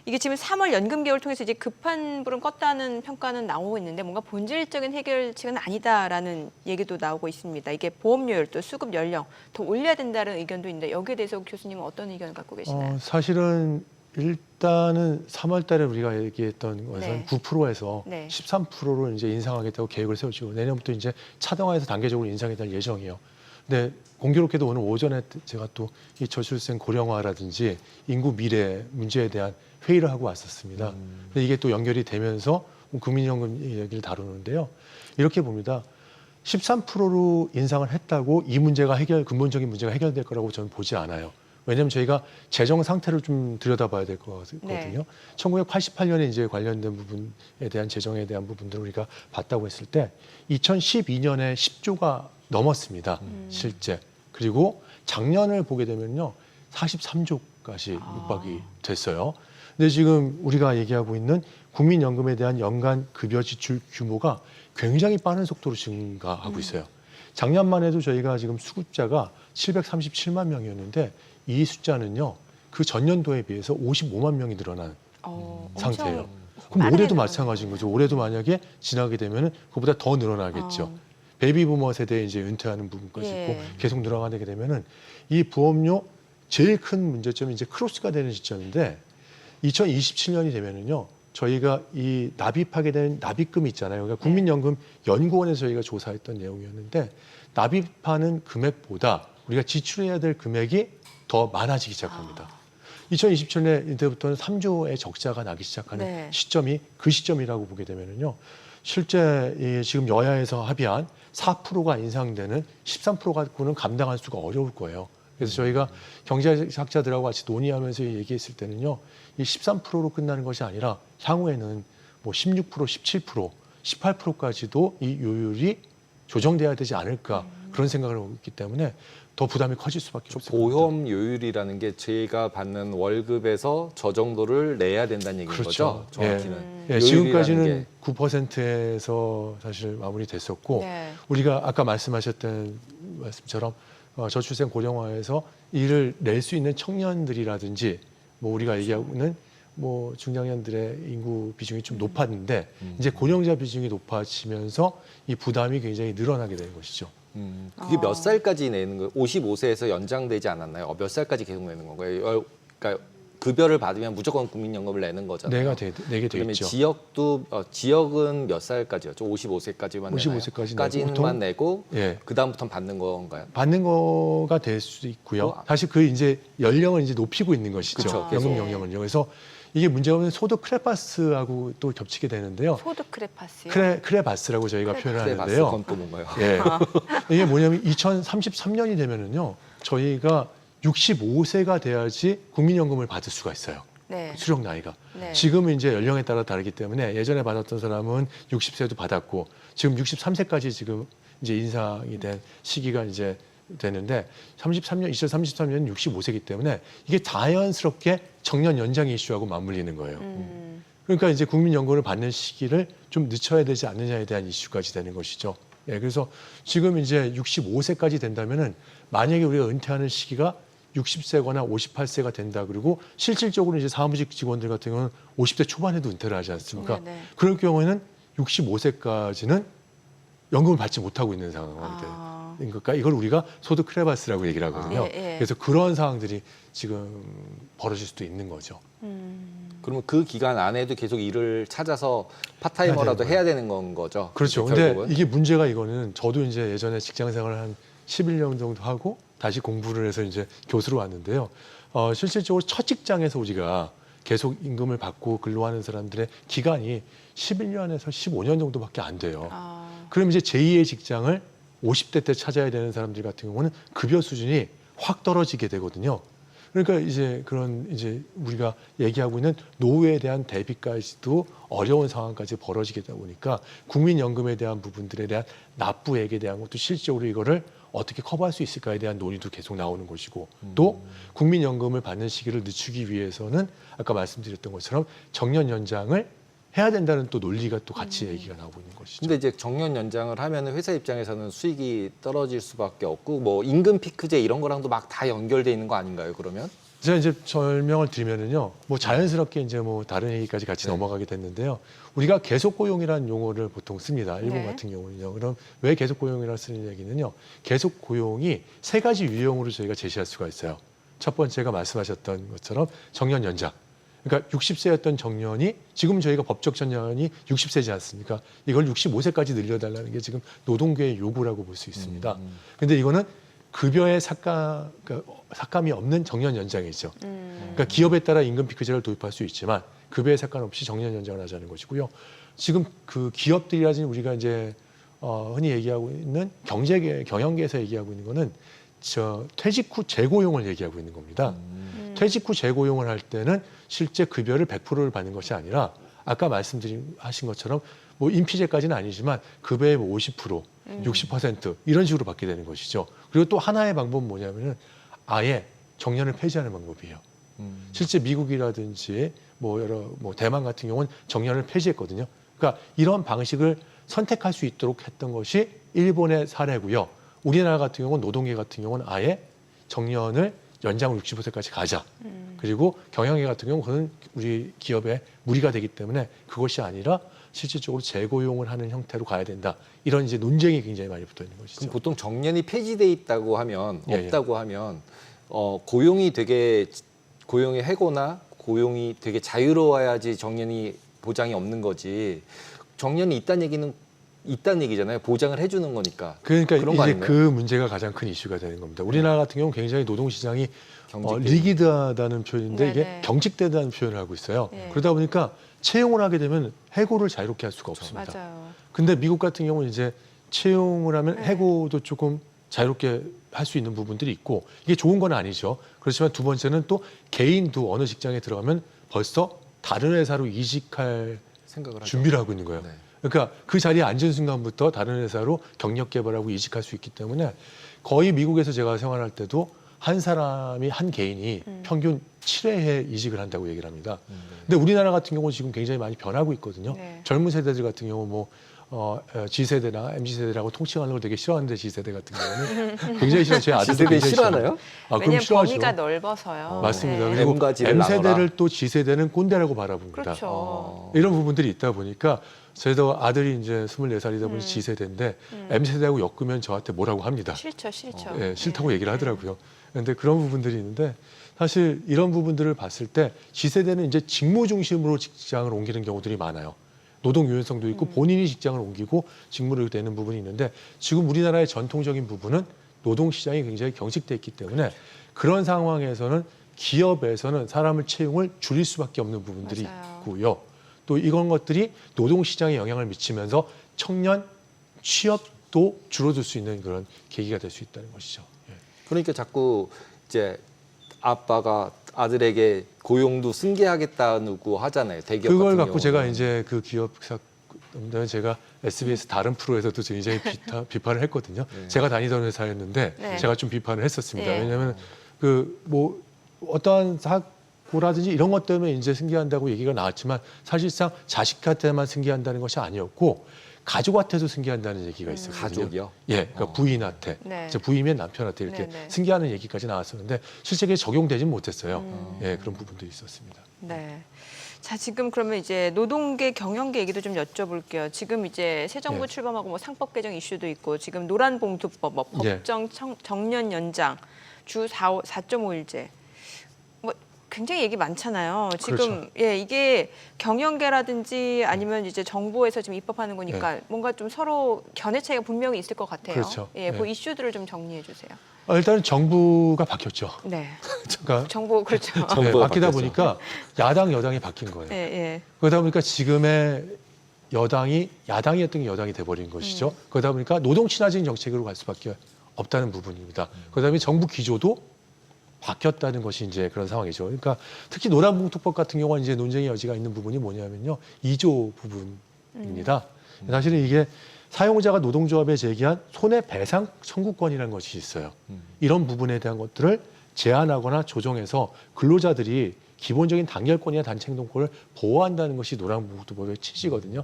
이게 지금 3월 연금 개월 통해서 이제 급한 불은 껐다는 평가는 나오고 있는데 뭔가 본질적인 해결책은 아니다라는 얘기도 나오고 있습니다. 이게 보험료율 또 수급 연령 더 올려야 된다는 의견도 있는데 여기에 대해서 교수님은 어떤 의견을 갖고 계시나요? 사실은 일단은 3월 달에 우리가 얘기했던 것은 네. 9%에서 네. 13%로 이제 인상하겠다고 계획을 세우고 내년부터 이제 차등화해서 단계적으로 인상이 될 예정이에요. 근데 공교롭게도 오늘 오전에 제가 또 이 저출생 고령화라든지 인구 미래 문제에 대한 회의를 하고 왔었습니다. 근데 이게 또 연결이 되면서 국민연금 얘기를 다루는데요. 이렇게 봅니다. 13%로 인상을 했다고 이 문제가 근본적인 문제가 해결될 거라고 저는 보지 않아요. 왜냐하면 저희가 재정 상태를 좀 들여다봐야 될 거거든요. 네. 1988년에 이제 관련된 부분에 대한 재정에 대한 부분들을 우리가 봤다고 했을 때 2012년에 10조가 넘었습니다. 실제. 그리고 작년을 보게 되면요. 43조까지 육박이 됐어요. 근데 지금 우리가 얘기하고 있는 국민연금에 대한 연간 급여 지출 규모가 굉장히 빠른 속도로 증가하고 있어요. 작년만 해도 저희가 지금 수급자가 737만 명이었는데 이 숫자는요. 그 전년도에 비해서 55만 명이 늘어난 상태예요. 그럼 빠르게 올해도 늘어나는 마찬가지인 거죠. 올해도 만약에 지나게 되면 그보다 더 늘어나겠죠. 베이비부머 세대에 이제 은퇴하는 부분까지 예. 있고 계속 늘어나게 되면은 이 보험료 제일 큰 문제점이 이제 크로스가 되는 시점인데 2027년이 되면은요. 저희가 이 납입하게 된 납입금이 있잖아요. 그러니까 국민연금 연구원에서 저희가 조사했던 내용이었는데 납입하는 금액보다 우리가 지출해야 될 금액이 더 많아지기 시작합니다. 2027년 이때부터는 3조의 적자가 나기 시작하는 네. 시점이 그 시점이라고 보게 되면은요. 실제 지금 여야에서 합의한 4%가 인상되는 13% 갖고는 감당할 수가 어려울 거예요. 그래서 저희가 경제학자들하고 같이 논의하면서 얘기했을 때는요, 이 13%로 끝나는 것이 아니라 향후에는 뭐 16%, 17%, 18%까지도 이 요율이 조정돼야 되지 않을까 그런 생각을 하고 있기 때문에 더 부담이 커질 수밖에 없을 겁니다. 보험 요율이라는 게 제가 받는 월급에서 저 정도를 내야 된다는 얘기인 그렇죠. 거죠. 정확히는. 예, 요율이라는 지금까지는 게. 9%에서 사실 마무리됐었고 네. 우리가 아까 말씀하셨던 말씀처럼 저출생 고령화에서 이를 낼 수 있는 청년들이라든지 뭐 우리가 얘기하고는 뭐 중장년들의 인구 비중이 좀 높았는데 이제 고령자 비중이 높아지면서 이 부담이 굉장히 늘어나게 되는 것이죠. 그게 몇 살까지 내는 거예요? 55세에서 연장되지 않았나요? 몇 살까지 계속 내는 건가요? 그러니까 급여를 받으면 무조건 국민연금을 내는 거잖아요. 내게 돼 그러면 있죠. 지역도 지역은 몇 살까지였죠? 55세까지만 55세까지 내고 예. 그 다음부터는 받는 건가요? 받는 거가 될 수도 있고요. 다시 그 이제 연령을 이제 높이고 있는 것이죠. 그쵸, 연금 계속. 연령을요. 그래서 이게 문제가 소득 크레파스하고 또 겹치게 되는데요. 소득 크레파스요? 크레바스라고 저희가 표현을 그래 봤어. 하는데요. 그건 또 뭔가요? 예. 이게 뭐냐면 2033년이 되면은요. 저희가 65세가 돼야지 국민연금을 받을 수가 있어요. 네. 수령 나이가. 네. 지금은 이제 연령에 따라 다르기 때문에 예전에 받았던 사람은 60세도 받았고 지금 63세까지 지금 이제 인상이 된 시기가 이제 되는데 2033년 65세이기 때문에 이게 자연스럽게 정년 연장 이슈하고 맞물리는 거예요. 그러니까 이제 국민연금을 받는 시기를 좀 늦춰야 되지 않느냐에 대한 이슈까지 되는 것이죠. 예, 그래서 지금 이제 65세까지 된다면은 만약에 우리가 은퇴하는 시기가 60세거나 58세가 된다. 그리고 실질적으로 이제 사무직 직원들 같은 경우는 50대 초반에도 은퇴를 하지 않습니까? 네, 네. 그럴 경우에는 65세까지는 연금을 받지 못하고 있는 상황이 돼요. 아. 그러니까 이걸 우리가 소득 크레바스라고 얘기를 하거든요. 예, 예. 그래서 그런 상황들이 지금 벌어질 수도 있는 거죠. 그러면 그 기간 안에도 계속 일을 찾아서 파타이머라도 해야 되는 건 거죠. 그렇죠. 이제 근데 결국은. 이게 문제가 이거는 저도 이제 예전에 직장 생활을 한 11년 정도 하고 다시 공부를 해서 이제 교수로 왔는데요. 실질적으로 첫 직장에서 우리가 계속 임금을 받고 근로하는 사람들의 기간이 11년에서 15년 정도밖에 안 돼요. 아. 그럼 이제 제2의 직장을 50대 때 찾아야 되는 사람들 같은 경우는 급여 수준이 확 떨어지게 되거든요. 그러니까 이제 그런 이제 우리가 얘기하고 있는 노후에 대한 대비까지도 어려운 상황까지 벌어지게 되다 보니까 국민연금에 대한 부분들에 대한 납부액에 대한 것도 실질적으로 이거를 어떻게 커버할 수 있을까에 대한 논의도 계속 나오는 것이고 또 국민연금을 받는 시기를 늦추기 위해서는 아까 말씀드렸던 것처럼 정년 연장을 해야 된다는 또 논리가 또 같이 얘기가 나오고 있는 것이죠. 근데 이제 정년 연장을 하면은 회사 입장에서는 수익이 떨어질 수밖에 없고 뭐 임금 피크제 이런 거랑도 막 다 연결돼 있는 거 아닌가요? 그러면? 제가 이제 설명을 드리면은요, 뭐 자연스럽게 이제 뭐 다른 얘기까지 같이 넘어가게 됐는데요. 우리가 계속 고용이라는 용어를 보통 씁니다. 일본 네. 같은 경우는요. 그럼 왜 계속 고용이라고 쓰는 얘기는요? 계속 고용이 세 가지 유형으로 저희가 제시할 수가 있어요. 첫 번째가 말씀하셨던 것처럼 정년 연장. 그러니까 60세였던 정년이 지금 저희가 법적 정년이 60세지 않습니까? 이걸 65세까지 늘려달라는 게 지금 노동계의 요구라고 볼 수 있습니다. 근데 이거는 급여의 삭감이 없는 정년 연장이죠. 그러니까 기업에 따라 임금 피크제를 도입할 수 있지만 급여에 상관없이 정년 연장을 하자는 것이고요. 지금 그 기업들이라든지 우리가 이제 흔히 얘기하고 있는 경영계에서 얘기하고 있는 거는 퇴직 후 재고용을 얘기하고 있는 겁니다. 퇴직 후 재고용을 할 때는 실제 급여를 100%를 받는 것이 아니라 아까 하신 것처럼 뭐 인피제까지는 아니지만 급여의 뭐 50%, 60% 이런 식으로 받게 되는 것이죠. 그리고 또 하나의 방법은 뭐냐면은 아예 정년을 폐지하는 방법이에요. 실제 미국이라든지 뭐 대만 같은 경우는 정년을 폐지했거든요. 그러니까 이런 방식을 선택할 수 있도록 했던 것이 일본의 사례고요. 우리나라 같은 경우는 노동계 같은 경우는 아예 정년을 연장을 65세까지 가자. 그리고 경영계 같은 경우는 그건 우리 기업에 무리가 되기 때문에 그것이 아니라 실질적으로 재고용을 하는 형태로 가야 된다. 이런 이제 논쟁이 굉장히 많이 붙어 있는 것이죠. 그럼 보통 정년이 폐지돼 있다고 하면 예, 없다고 하면 고용의 해고나 고용이 되게 자유로워야지 정년이 보장이 없는 거지. 정년이 있다는 얘기잖아요. 보장을 해주는 거니까. 그러니까 그런 거 이제 아닌가요? 그 문제가 가장 큰 이슈가 되는 겁니다. 우리나라 같은 경우는 굉장히 노동시장이 경직돼 리기드하다는 표현인데 이게 네네. 경직되다는 표현을 하고 있어요. 네. 그러다 보니까 채용을 하게 되면 해고를 자유롭게 할 수가 없습니다. 맞아요. 근데 미국 같은 경우는 이제 채용을 하면 네. 해고도 조금 자유롭게 할 수 있는 부분들이 있고 이게 좋은 건 아니죠. 그렇지만 두 번째는 또 개인도 어느 직장에 들어가면 벌써 다른 회사로 이직할 생각을 하죠. 준비를 하고 있는 거예요. 네. 그러니까 그 자리에 앉은 순간부터 다른 회사로 경력 개발하고 이직할 수 있기 때문에 거의 미국에서 제가 생활할 때도 한 사람이 한 개인이 평균 7회에 이직을 한다고 얘기를 합니다. 근데 우리나라 같은 경우는 지금 굉장히 많이 변하고 있거든요. 네. 젊은 세대들 같은 경우 뭐 G세대나 MZ세대라고 통칭하는 걸 되게 싫어하는데 G세대 같은 경우는 굉장히 싫어요. 제 아들도 G세대 굉장히 싫어하나요? 싫어해요. 그럼 왜냐면 싫어하죠. 범위가 넓어서요. 맞습니다. 네. 그리고 M과 G를 M세대를 나눠라. 또 G세대는 꼰대라고 바라봅니다. 그렇죠. 이런 부분들이 있다 보니까 저도 아들이 이제 24살이다 보니 G세대인데 M세대하고 엮으면 저한테 뭐라고 합니다. 싫죠. 예, 싫다고 네. 얘기를 하더라고요. 그런데 그런 부분들이 있는데 사실 이런 부분들을 봤을 때 G세대는 이제 직무 중심으로 직장을 옮기는 경우들이 많아요. 노동 유연성도 있고 본인이 직장을 옮기고 직무를 되는 부분이 있는데 지금 우리나라의 전통적인 부분은 노동 시장이 굉장히 경직돼 있기 때문에 그런 상황에서는 기업에서는 사람을 채용을 줄일 수밖에 없는 부분들이 맞아요. 있고요. 또 이런 것들이 노동시장에 영향을 미치면서 청년 취업도 줄어들 수 있는 그런 계기가 될 수 있다는 것이죠. 예. 그러니까 자꾸 이제 아빠가 아들에게 고용도 승계하겠다고 하잖아요. 대기업 그걸 같은 갖고 경우는. 제가 이제 그 기업사 제가 SBS 다른 프로에서도 굉장히 비판을 했거든요. 네. 제가 다니던 회사였는데 네. 제가 좀 비판을 했었습니다. 네. 왜냐하면 그 뭐 어떠한 사고라든지 이런 것 때문에 이제 승계한다고 얘기가 나왔지만 사실상 자식한테만 승계한다는 것이 아니었고 가족한테도 승계한다는 얘기가 있었거든요. 가족이요? 예, 그러니까 부인한테, 네. 이제 부인의 남편한테 이렇게 네, 네. 승계하는 얘기까지 나왔었는데 실제 그게 적용되진 못했어요. 음. 예, 그런 부분도 있었습니다. 네. 자, 지금 그러면 이제 노동계 경영계 얘기도 좀 여쭤볼게요. 지금 이제 새 정부 예. 출범하고 뭐 상법 개정 이슈도 있고 지금 노란봉투법, 뭐 예. 법정 정년 연장, 주 4.5일제. 뭐 굉장히 얘기 많잖아요. 지금 그렇죠. 예, 이게 경영계라든지 아니면 이제 정부에서 지금 입법하는 거니까 뭔가 좀 서로 견해 차이가 분명히 있을 것 같아요. 그렇죠. 예, 그 예. 이슈들을 좀 정리해 주세요. 일단은 정부가 바뀌었죠. 네. 그러니까 정부 그렇죠. 정부가 바뀌다 바뀌었죠. 보니까 야당 여당이 바뀐 거예요. 예, 예. 그러다 보니까 지금의 여당이 야당이었던 게 여당이 돼버린 것이죠. 그러다 보니까 노동 친화적인 정책으로 갈 수밖에 없다는 부분입니다. 그다음에 정부 기조도 바뀌었다는 것이 이제 그런 상황이죠. 그러니까 특히 노란봉투법 같은 경우는 이제 논쟁의 여지가 있는 부분이 뭐냐면요, 2조 부분입니다. 사실은 이게 사용자가 노동조합에 제기한 손해배상 청구권이라는 것이 있어요. 이런 부분에 대한 것들을 제한하거나 조정해서 근로자들이 기본적인 단결권이나 단체행동권을 보호한다는 것이 노란봉투법의 취지거든요.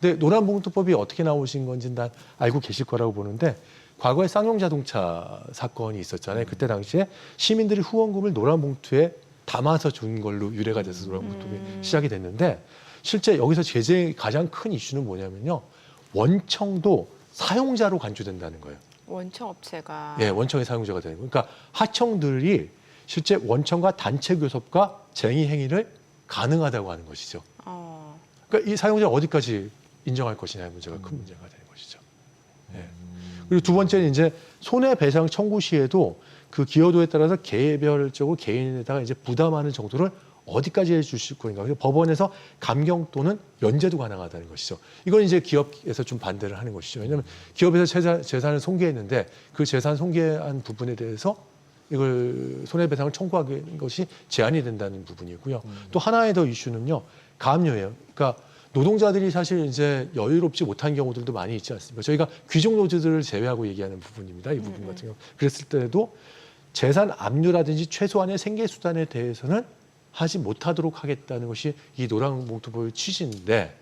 근데 노란봉투법이 어떻게 나오신 건지 난 알고 계실 거라고 보는데 과거에 쌍용자동차 사건이 있었잖아요. 그때 당시에 시민들이 후원금을 노란봉투에 담아서 준 걸로 유래가 돼서 노란봉투법이 시작이 됐는데 실제 여기서 제재의 가장 큰 이슈는 뭐냐면요. 원청도 사용자로 간주된다는 거예요. 원청 업체가 예, 원청의 사용자가 되는 거예요. 그러니까 하청들이 실제 원청과 단체 교섭과 쟁의 행위를 가능하다고 하는 것이죠. 그러니까 이 사용자를 어디까지 인정할 것이냐의 문제가 큰 문제가 되는 것이죠. 예. 그리고 두 번째는 이제 손해배상 청구 시에도 그 기여도에 따라서 개별적으로 개인에다가 이제 부담하는 정도를 어디까지 해주실 건가. 그래서 법원에서 감경 또는 면제도 가능하다는 것이죠. 이건 이제 기업에서 좀 반대를 하는 것이죠. 왜냐하면 기업에서 재산을 손괴했는데 그 재산 손괴한 부분에 대해서 이걸 손해배상을 청구하는 것이 제한이 된다는 부분이고요. 또 하나의 더 이슈는요, 가압류예요. 그러니까 노동자들이 사실 이제 여유롭지 못한 경우들도 많이 있지 않습니까? 저희가 귀족 노조들을 제외하고 얘기하는 부분입니다. 이 부분 같은 경우. 그랬을 때도 재산 압류라든지 최소한의 생계 수단에 대해서는 하지 못하도록 하겠다는 것이 이 노란봉투법의 취지인데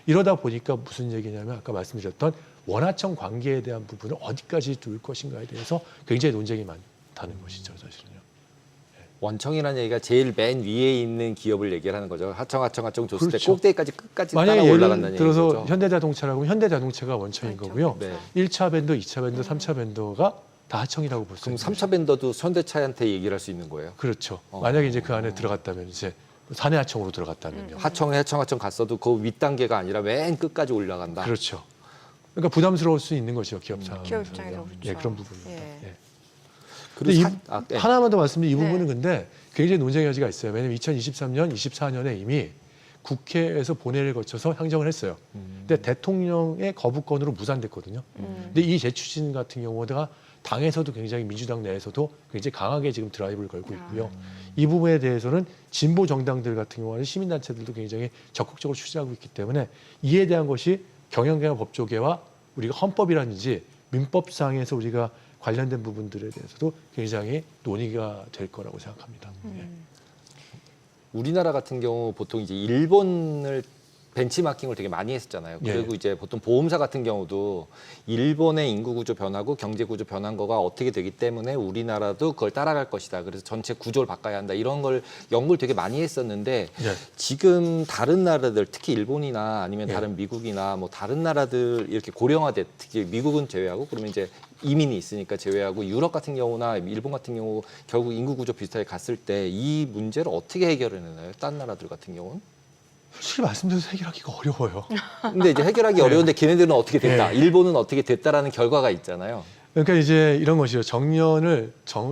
이러다 보니까 무슨 얘기냐면 아까 말씀드렸던 원하청 관계에 대한 부분을 어디까지 둘 것인가에 대해서 굉장히 논쟁이 많다는 것이죠, 사실은요. 원청이라는 얘기가 제일 맨 위에 있는 기업을 얘기를 하는 거죠. 하청 줬을 그렇죠. 때 꼭대기까지 끝까지 따라 만약에 올라간다는 예를 들어서 얘기죠. 현대자동차라고 하면 현대자동차가 원청인 그렇죠. 거고요. 네. 1차 밴더, 2차 밴더, 3차 밴더가 다 하청이라고 볼 수 그럼 있는 3차 밴더도 현대차한테 얘기를 할 수 있는 거예요. 그렇죠. 어. 만약에 이제 그 안에 들어갔다면 이제 사내하청으로 들어갔다면요. 하청 갔어도 그 윗단계가 아니라 맨 끝까지 올라간다. 그렇죠. 그러니까 부담스러울 수 있는 것이죠, 기업 상황. 기업 입장에서 그렇죠. 예, 그런 부분입니다. 예. 예. 그리고 근데 하나만 더 말씀드리면 이 네. 부분은 근데 굉장히 논쟁의 여지가 있어요. 왜냐하면 2023년, 24년에 이미 국회에서 본회의를 거쳐서 향정을 했어요. 근데 대통령의 거부권으로 무산됐거든요. 근데 이 재추진 같은 경우가 당에서도 굉장히 민주당 내에서도 굉장히 강하게 지금 드라이브를 걸고 있고요. 이 부분에 대해서는 진보 정당들 같은 경우는 시민단체들도 굉장히 적극적으로 추진하고 있기 때문에 이에 대한 것이 경영계와 법조계와 우리가 헌법이라든지 민법상에서 우리가 관련된 부분들에 대해서도 굉장히 논의가 될 거라고 생각합니다. 예. 우리나라 같은 경우 보통 이제 일본을 벤치마킹을 되게 많이 했었잖아요. 그리고 예. 이제 보통 보험사 같은 경우도 일본의 인구 구조 변하고 경제 구조 변한 거가 어떻게 되기 때문에 우리나라도 그걸 따라갈 것이다. 그래서 전체 구조를 바꿔야 한다. 이런 걸 연구를 되게 많이 했었는데 예. 지금 다른 나라들 특히 일본이나 아니면 예. 다른 미국이나 뭐 다른 나라들 이렇게 고령화돼 특히 미국은 제외하고 그러면 이제 이민이 있으니까 제외하고 유럽 같은 경우나 일본 같은 경우 결국 인구 구조 비슷하게 갔을 때 이 문제를 어떻게 해결해내나요? 딴 나라들 같은 경우는? 솔직히 말씀드려서 해결하기가 어려워요. 근데 이제 해결하기 어려운데 걔네들은 어떻게 됐다. 네. 일본은 어떻게 됐다라는 결과가 있잖아요. 그러니까 이제 이런 것이죠. 정년을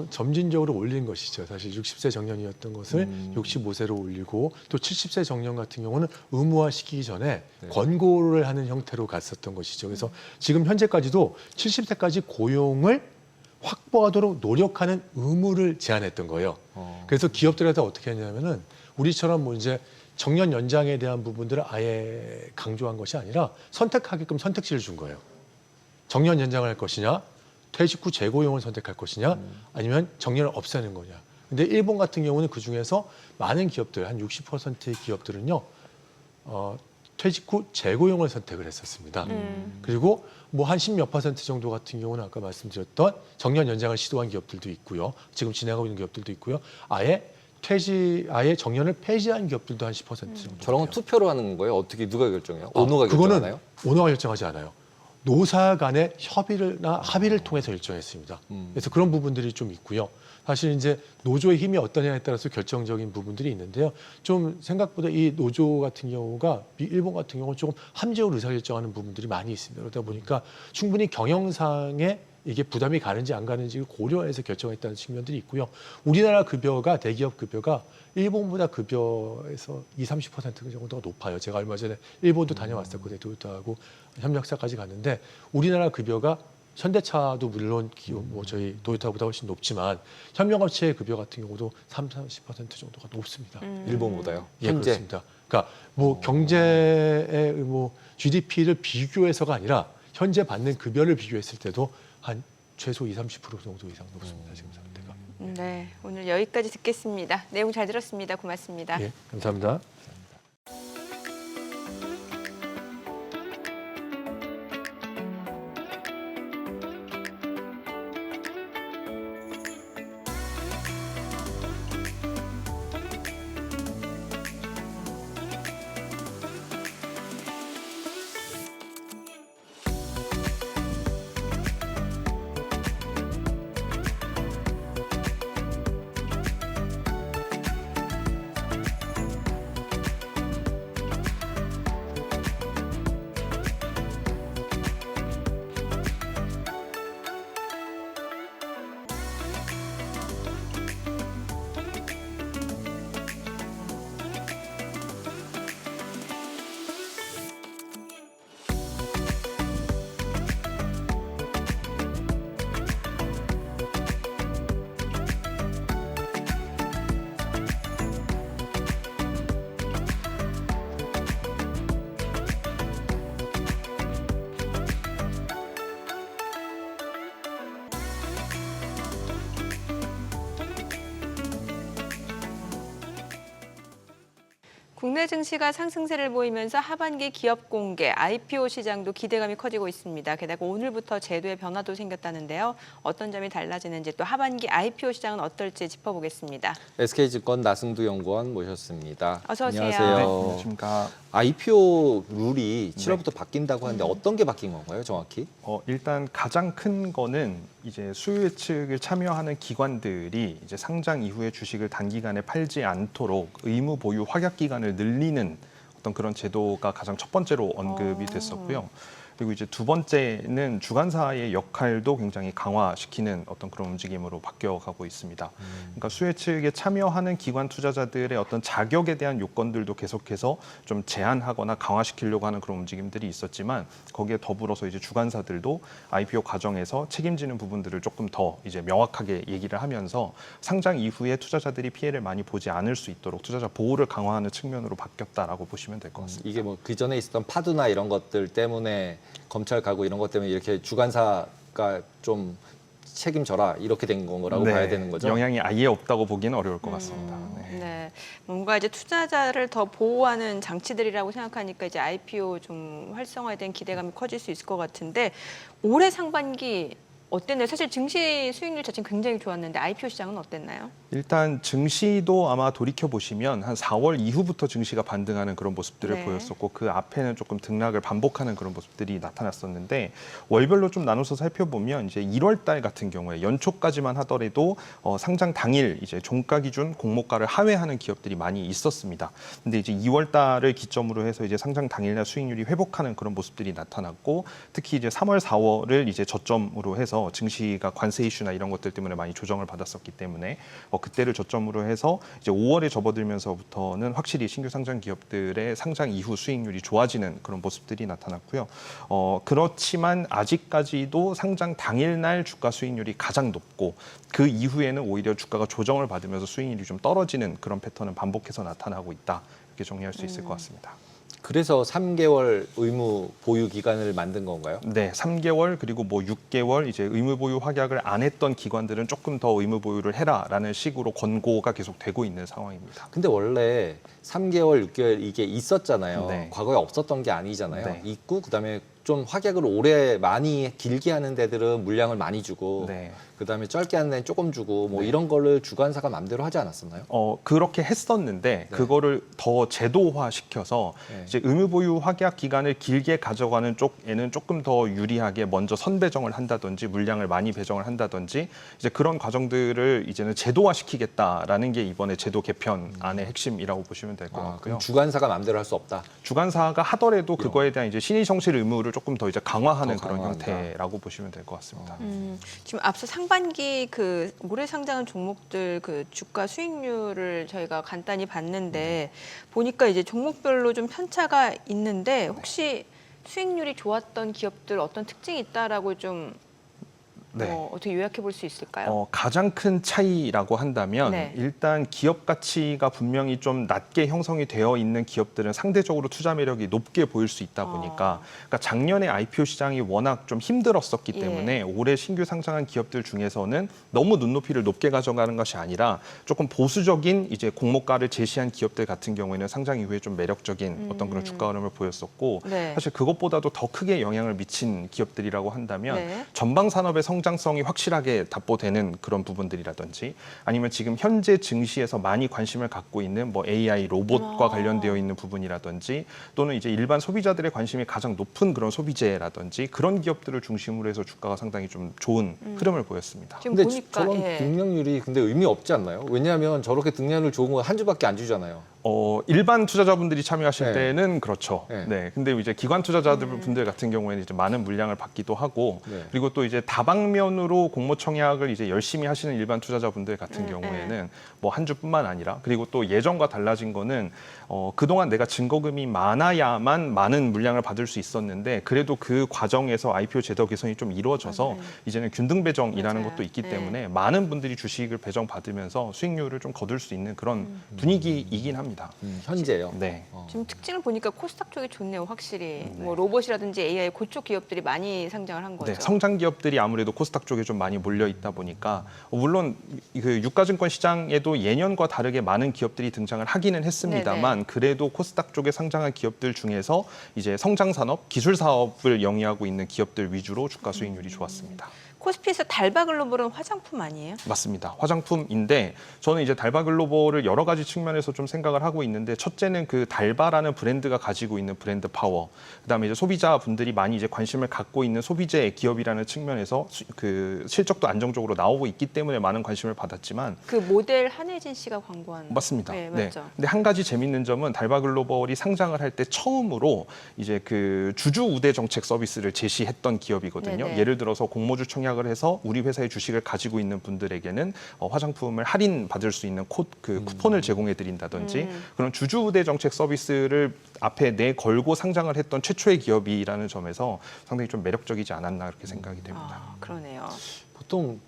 점진적으로 올린 것이죠. 사실 60세 정년이었던 것을 65세로 올리고 또 70세 정년 같은 경우는 의무화시키기 전에 네. 권고를 하는 형태로 갔었던 것이죠. 그래서 지금 현재까지도 70세까지 고용을 확보하도록 노력하는 의무를 제한했던 거예요. 그래서 기업들한테 어떻게 했냐면은 우리처럼 뭐 이제 정년 연장에 대한 부분들을 아예 강조한 것이 아니라 선택하게끔 선택지를 준 거예요. 정년 연장을 할 것이냐, 퇴직 후 재고용을 선택할 것이냐, 아니면 정년을 없애는 거냐. 근데 일본 같은 경우는 그 중에서 많은 기업들, 한 60%의 기업들은요, 퇴직 후 재고용을 선택을 했었습니다. 그리고 뭐 한 10몇 % 정도 같은 경우는 아까 말씀드렸던 정년 연장을 시도한 기업들도 있고요. 지금 진행하고 있는 기업들도 있고요. 아예 정년을 폐지한 기업들도 한 10% 정도. 저런 건 돼요. 투표로 하는 거예요? 어떻게 누가 결정해요? 오너가 그거는 결정하나요? 오너가 결정하지 않아요. 노사 간의 합의를 통해서 결정했습니다. 그래서 그런 부분들이 좀 있고요. 사실 이제 노조의 힘이 어떠냐에 따라서 결정적인 부분들이 있는데요. 좀 생각보다 이 노조 같은 경우가 일본 같은 경우는 조금 함정으로 의사결정하는 부분들이 많이 있습니다. 그러다 보니까 충분히 경영상에 이게 부담이 가는지 안 가는지를 고려해서 결정했다는 측면들이 있고요. 우리나라 급여가 대기업 급여가 일본보다 급여에서 20-30% 정도가 높아요. 제가 얼마 전에 일본도 다녀왔었거든요. 도요타하고 협력사까지 갔는데 우리나라 급여가 현대차도 물론 뭐 저희 도요타보다 훨씬 높지만 협력업체의 급여 같은 경우도 30-40% 정도가 높습니다. 일본보다요? 예, 그렇습니다. 그러니까 뭐 경제의 뭐 GDP를 비교해서가 아니라 현재 받는 급여를 비교했을 때도 한 최소 20-30% 정도 이상 높습니다. 지금 상태가. 네, 오늘 여기까지 듣겠습니다. 내용 잘 들었습니다. 고맙습니다. 예, 감사합니다. 국내 증시가 상승세를 보이면서 하반기 기업 공개, IPO 시장도 기대감이 커지고 있습니다. 게다가 오늘부터 제도의 변화도 생겼다는데요. 어떤 점이 달라지는지 또 하반기 IPO 시장은 어떨지 짚어보겠습니다. SK증권 나승두 연구원 모셨습니다. 어서 오세요. 안녕하세요. 네, 안녕하십니까. IPO 룰이 7월부터 바뀐다고 하는데 어떤 게 바뀐 건가요, 정확히? 일단 가장 큰 거는 이제 수요 예측을 참여하는 기관들이 이제 상장 이후에 주식을 단기간에 팔지 않도록 의무 보유 확약 기간을 늘리는 어떤 그런 제도가 가장 첫 번째로 언급이 됐었고요. 그리고 이제 두 번째는 주관사의 역할도 굉장히 강화시키는 어떤 그런 움직임으로 바뀌어가고 있습니다. 그러니까 수요 예측에 참여하는 기관 투자자들의 어떤 자격에 대한 요건들도 계속해서 좀 제한하거나 강화시키려고 하는 그런 움직임들이 있었지만 거기에 더불어서 이제 주관사들도 IPO 과정에서 책임지는 부분들을 조금 더 이제 명확하게 얘기를 하면서 상장 이후에 투자자들이 피해를 많이 보지 않을 수 있도록 투자자 보호를 강화하는 측면으로 바뀌었다라고 보시면 될 것 같습니다. 이게 뭐 그전에 있었던 파두나 이런 것들 때문에 검찰 가고 이런 것 때문에 이렇게 주관사가 좀 책임져라 이렇게 된 거라고 네, 봐야 되는 거죠? 영향이 아예 없다고 보기는 어려울 것 같습니다. 네. 네, 뭔가 이제 투자자를 더 보호하는 장치들이라고 생각하니까 이제 IPO 좀 활성화에 대한 기대감이 커질 수 있을 것 같은데 올해 상반기 어땠나요? 사실 증시 수익률 자체는 굉장히 좋았는데 IPO 시장은 어땠나요? 일단 증시도 아마 돌이켜 보시면 한 4월 이후부터 증시가 반등하는 그런 모습들을 네. 보였었고 그 앞에는 조금 등락을 반복하는 그런 모습들이 나타났었는데 월별로 좀 나눠서 살펴보면 이제 1월 달 같은 경우에 연초까지만 하더라도 상장 당일 이제 종가 기준 공모가를 하회하는 기업들이 많이 있었습니다. 근데 이제 2월 달을 기점으로 해서 이제 상장 당일날 수익률이 회복하는 그런 모습들이 나타났고 특히 이제 3월, 4월을 이제 저점으로 해서 하면서 증시가 관세 이슈나 이런 것들 때문에 많이 조정을 받았었기 때문에 그때를 저점으로 해서 이제 5월에 접어들면서부터는 확실히 신규 상장 기업들의 상장 이후 수익률이 좋아지는 그런 모습들이 나타났고요. 그렇지만 아직까지도 상장 당일날 주가 수익률이 가장 높고 그 이후에는 오히려 주가가 조정을 받으면서 수익률이 좀 떨어지는 그런 패턴은 반복해서 나타나고 있다. 이렇게 정리할 수 있을 것 같습니다. 그래서 3개월 의무 보유 기간을 만든 건가요? 네, 3개월 그리고 뭐 6개월 이제 의무 보유 확약을 안 했던 기관들은 조금 더 의무 보유를 해라라는 식으로 권고가 계속 되고 있는 상황입니다. 근데 원래 3개월, 6개월 이게 있었잖아요. 네. 과거에 없었던 게 아니잖아요. 네. 있고 그다음에 좀 확약을 오래 많이 길게 하는 데들은 물량을 많이 주고 네. 그다음에 짧게 하는 데는 조금 주고 뭐 네. 이런 거를 주관사가 마음대로 하지 않았었나요? 그렇게 했었는데 그거를 더 제도화 시켜서 네. 이제 의무 보유 확약 기간을 길게 가져가는 쪽에는 조금 더 유리하게 먼저 선배정을 한다든지 물량을 많이 배정을 한다든지 이제 그런 과정들을 이제는 제도화 시키겠다라는 게 이번에 제도 개편안의 핵심이라고 보시면 될 것 같고요. 그럼 주관사가 마음대로 할 수 없다. 주관사가 하더라도 그거에 대한 이제 신의 성실 의무를 조금 더 이제 강화하는 더 그런 강화한다. 형태라고 보시면 될 것 같습니다. 지금 앞서 상반기 그 올해 상장한 종목들 그 주가 수익률을 저희가 간단히 봤는데 보니까 이제 종목별로 좀 편차가 있는데 혹시 수익률이 좋았던 기업들 어떤 특징이 있다라고 좀 네. 어떻게 요약해 볼 수 있을까요? 가장 큰 차이라고 한다면 네. 일단 기업 가치가 분명히 좀 낮게 형성이 되어 있는 기업들은 상대적으로 투자 매력이 높게 보일 수 있다 보니까 그러니까 작년에 IPO 시장이 워낙 좀 힘들었었기 예. 때문에 올해 신규 상장한 기업들 중에서는 너무 눈높이를 높게 가져가는 것이 아니라 조금 보수적인 이제 공모가를 제시한 기업들 같은 경우에는 상장 이후에 좀 매력적인 어떤 그런 주가 흐름을 보였었고 네. 사실 그것보다도 더 크게 영향을 미친 기업들이라고 한다면 네. 전방 산업의 성장성이 확실하게 답보되는 그런 부분들이라든지 아니면 지금 현재 증시에서 많이 관심을 갖고 있는 뭐 AI 로봇과 관련되어 있는 부분이라든지 또는 이제 일반 소비자들의 관심이 가장 높은 그런 소비재라든지 그런 기업들을 중심으로 해서 주가가 상당히 좀 좋은 흐름을 보였습니다. 지금 근데 보니까 저런 예. 등락률이 근데 의미 없지 않나요? 왜냐하면 저렇게 등락률 좋은 건 한 주밖에 안 주잖아요. 일반 투자자분들이 참여하실 네. 때는 그렇죠. 네. 네. 근데 이제 기관 투자자들 분들 같은 경우에는 이제 많은 물량을 받기도 하고 네. 그리고 또 이제 다방면으로 공모 청약을 이제 열심히 하시는 일반 투자자분들 같은 네. 경우에는 뭐 한 주뿐만 아니라 그리고 또 예전과 달라진 거는 그동안 내가 증거금이 많아야만 많은 물량을 받을 수 있었는데 그래도 그 과정에서 IPO 제도 개선이 좀 이루어져서 이제는 균등 배정이라는 맞아요. 것도 있기 네. 때문에 많은 분들이 주식을 배정 받으면서 수익률을 좀 거둘 수 있는 그런 분위기이긴 합니다. 현재요. 네. 지금 특징을 보니까 코스닥 쪽이 좋네요, 확실히. 뭐 로봇이라든지 AI 그쪽 기업들이 많이 상장을 한 거죠. 네, 성장 기업들이 아무래도 코스닥 쪽에 좀 많이 몰려 있다 보니까 물론 그 유가증권 시장에도 예년과 다르게 많은 기업들이 등장을 하기는 했습니다만 그래도 코스닥 쪽에 상장한 기업들 중에서 이제 성장 산업, 기술 사업을 영위하고 있는 기업들 위주로 주가 수익률이 좋았습니다. 코스피에서 달바글로벌은 화장품 아니에요? 맞습니다. 화장품인데 저는 이제 달바글로벌을 여러 가지 측면에서 좀 생각을 하고 있는데 첫째는 그 달바라는 브랜드가 가지고 있는 브랜드 파워, 그다음에 이제 소비자분들이 많이 이제 관심을 갖고 있는 소비재 기업이라는 측면에서 그 실적도 안정적으로 나오고 있기 때문에 많은 관심을 받았지만 그 모델 한혜진 씨가 광고한. 맞습니다. 네, 네. 맞죠. 근데 한 가지 재밌는 점은 달바글로벌이 상장을 할 때 처음으로 이제 그 주주 우대 정책 서비스를 제시했던 기업이거든요. 네네. 예를 들어서 공모주 청약을 해서 우리 회사의 주식을 가지고 있는 분들에게는 화장품을 할인 받을 수 있는 쿠폰을 제공해 드린다든지 그런 주주 우대 정책 서비스를 앞에 내걸고 상장을 했던 최초의 기업이라는 점에서 상당히 좀 매력적이지 않았나 그렇게 생각이 됩니다. 그러네요. 보통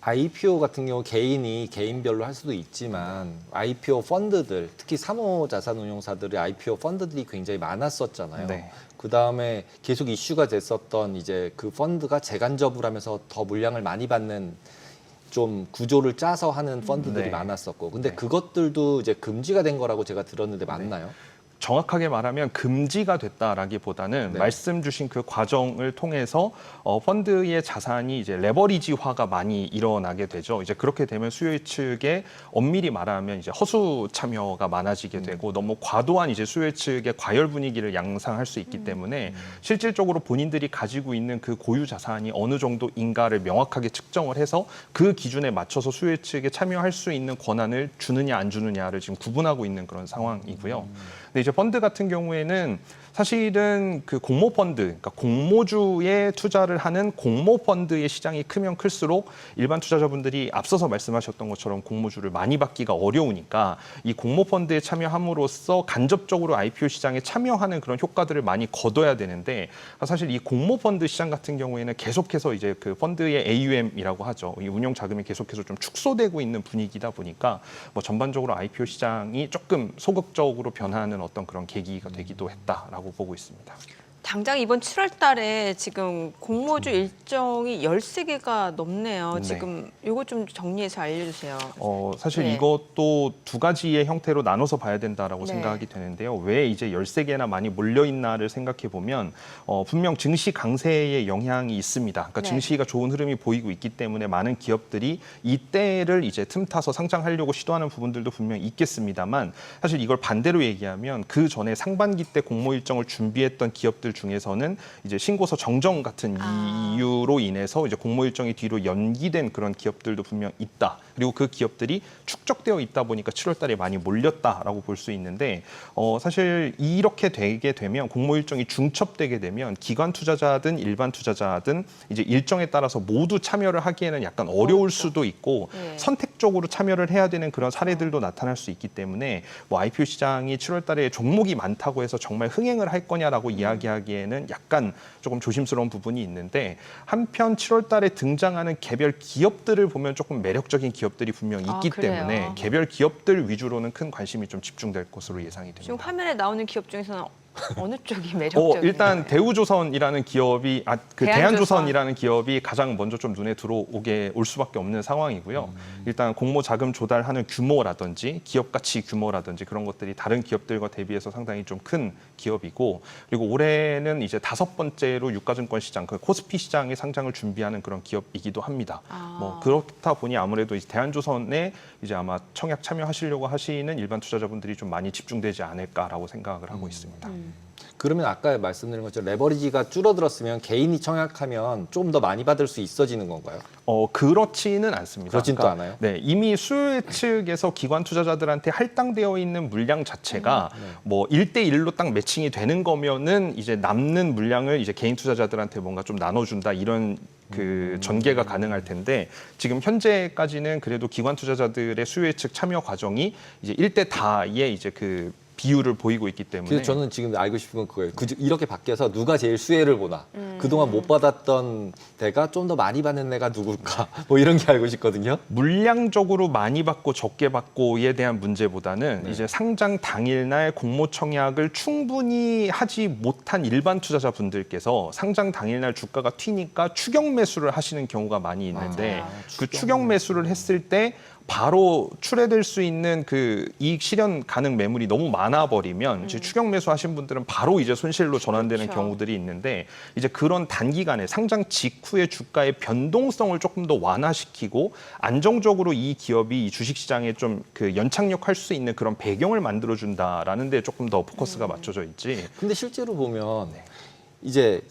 IPO 같은 경우 개인이 개인별로 할 수도 있지만 IPO 펀드들, 특히 사모자산운용사들의 IPO 펀드들이 굉장히 많았었잖아요. 네. 그 다음에 계속 이슈가 됐었던 이제 그 펀드가 재간접을 하면서 더 물량을 많이 받는 좀 구조를 짜서 하는 펀드들이 네. 많았었고, 근데 네. 그것들도 이제 금지가 된 거라고 제가 들었는데 맞나요? 정확하게 말하면 금지가 됐다라기보다는 네. 말씀 주신 그 과정을 통해서 펀드의 자산이 이제 레버리지화가 많이 일어나게 되죠. 이제 그렇게 되면 수요 측에 엄밀히 말하면 이제 허수 참여가 많아지게 되고 너무 과도한 이제 수요 측의 과열 분위기를 양상할 수 있기 때문에 실질적으로 본인들이 가지고 있는 그 고유 자산이 어느 정도인가를 명확하게 측정을 해서 그 기준에 맞춰서 수요 측에 참여할 수 있는 권한을 주느냐 안 주느냐를 지금 구분하고 있는 그런 상황이고요. 근데 이제 펀드 같은 경우에는 사실은 그 공모 펀드, 그러니까 공모주에 투자를 하는 공모 펀드의 시장이 크면 클수록 일반 투자자분들이 앞서서 말씀하셨던 것처럼 공모주를 많이 받기가 어려우니까 이 공모 펀드에 참여함으로써 간접적으로 IPO 시장에 참여하는 그런 효과들을 많이 거둬야 되는데 사실 이 공모 펀드 시장 같은 경우에는 계속해서 이제 그 펀드의 AUM이라고 하죠. 이 운용 자금이 계속해서 좀 축소되고 있는 분위기다 보니까 뭐 전반적으로 IPO 시장이 조금 소극적으로 변하는 어떤 그런 계기가 되기도 했다라고 보고 있습니다. 당장 이번 7월 달에 지금 공모주 일정이 13개가 넘네요. 네. 지금 이거 좀 정리해서 알려주세요. 사실 네. 이것도 두 가지의 형태로 나눠서 봐야 된다라고 네. 생각이 되는데요. 왜 이제 13개나 많이 몰려있나를 생각해 보면 분명 증시 강세의 영향이 있습니다. 그러니까 네. 증시가 좋은 흐름이 보이고 있기 때문에 많은 기업들이 이때를 이제 틈타서 상장하려고 시도하는 부분들도 분명히 있겠습니다만 사실 이걸 반대로 얘기하면 그 전에 상반기 때 공모 일정을 준비했던 기업들 중에서는 이제 신고서 정정 같은 이유로 인해서 이제 공모 일정이 뒤로 연기된 그런 기업들도 분명 있다. 그리고 그 기업들이 축적되어 있다 보니까 7월 달에 많이 몰렸다라고 볼 수 있는데 사실 이렇게 되게 되면 공모 일정이 중첩되게 되면 기관 투자자든 일반 투자자든 이제 일정에 따라서 모두 참여를 하기에는 약간 어려울 수도 있고 네. 선택적으로 참여를 해야 되는 그런 사례들도 나타날 수 있기 때문에 뭐 IPO 시장이 7월 달에 종목이 많다고 해서 정말 흥행을 할 거냐라고 이야기하기에는 약간 조금 조심스러운 부분이 있는데 한편 7월 달에 등장하는 개별 기업들을 보면 조금 매력적인 기업들이 분명 있기 그래요? 때문에 개별 기업들 위주로는 큰 관심이 좀 집중될 것으로 예상이 지금 됩니다. 화면에 나오는 기업 중에서는 어느 쪽이 매력적인가요? 일단 대우조선이라는 기업이 대한조선. 대한조선이라는 기업이 가장 먼저 좀 눈에 들어오게 올 수밖에 없는 상황이고요. 일단 공모 자금 조달하는 규모라든지 기업 가치 규모라든지 그런 것들이 다른 기업들과 대비해서 상당히 좀 큰 기업이고 그리고 올해는 이제 5번째로 유가증권 시장, 그 코스피 시장에 상장을 준비하는 그런 기업이기도 합니다. 뭐 그렇다 보니 아무래도 이제 대한조선에 이제 아마 청약 참여하시려고 하시는 일반 투자자분들이 좀 많이 집중되지 않을까라고 생각을 하고 있습니다. 그러면 아까 말씀드린 것처럼 레버리지가 줄어들었으면 개인이 청약하면 좀 더 많이 받을 수 있어지는 건가요? 그렇지는 않습니다. 그렇진 또 않아요? 네, 이미 수요 측에서 기관 투자자들한테 할당되어 있는 물량 자체가 뭐 1대1로 딱 매칭이 되는 거면은 이제 남는 물량을 이제 개인 투자자들한테 뭔가 좀 나눠준다 이런 그 전개가 가능할 텐데 지금 현재까지는 그래도 기관 투자자들의 수요 예측 참여 과정이 이제 1대 다의 이제 그 비율을 보이고 있기 때문에 그래서 저는 지금 알고 싶은 건 그거예요. 이렇게 바뀌어서 누가 제일 수혜를 보나. 그동안 못 받았던 데가 좀 더 많이 받는 애가 누굴까. 뭐 이런 게 알고 싶거든요. 물량적으로 많이 받고 적게 받고에 대한 문제보다는 이제 상장 당일날 공모 청약을 충분히 하지 못한 일반 투자자분들께서 상장 당일날 주가가 튀니까 추격 매수를 하시는 경우가 많이 있는데 그 추격 매수를 했을 때 바로 출회될 수 있는 그 이익 실현 가능 매물이 너무 많아 버리면 이제 추격 매수하신 분들은 바로 이제 손실로 전환되는 그렇죠. 경우들이 있는데 이제 그런 단기간에 상장 직후의 주가의 변동성을 조금 더 완화시키고 안정적으로 이 기업이 이 주식 시장에 좀 그 연착륙할 수 있는 그런 배경을 만들어 준다라는 데 조금 더 포커스가 맞춰져 있지. 근데 실제로 보면 이제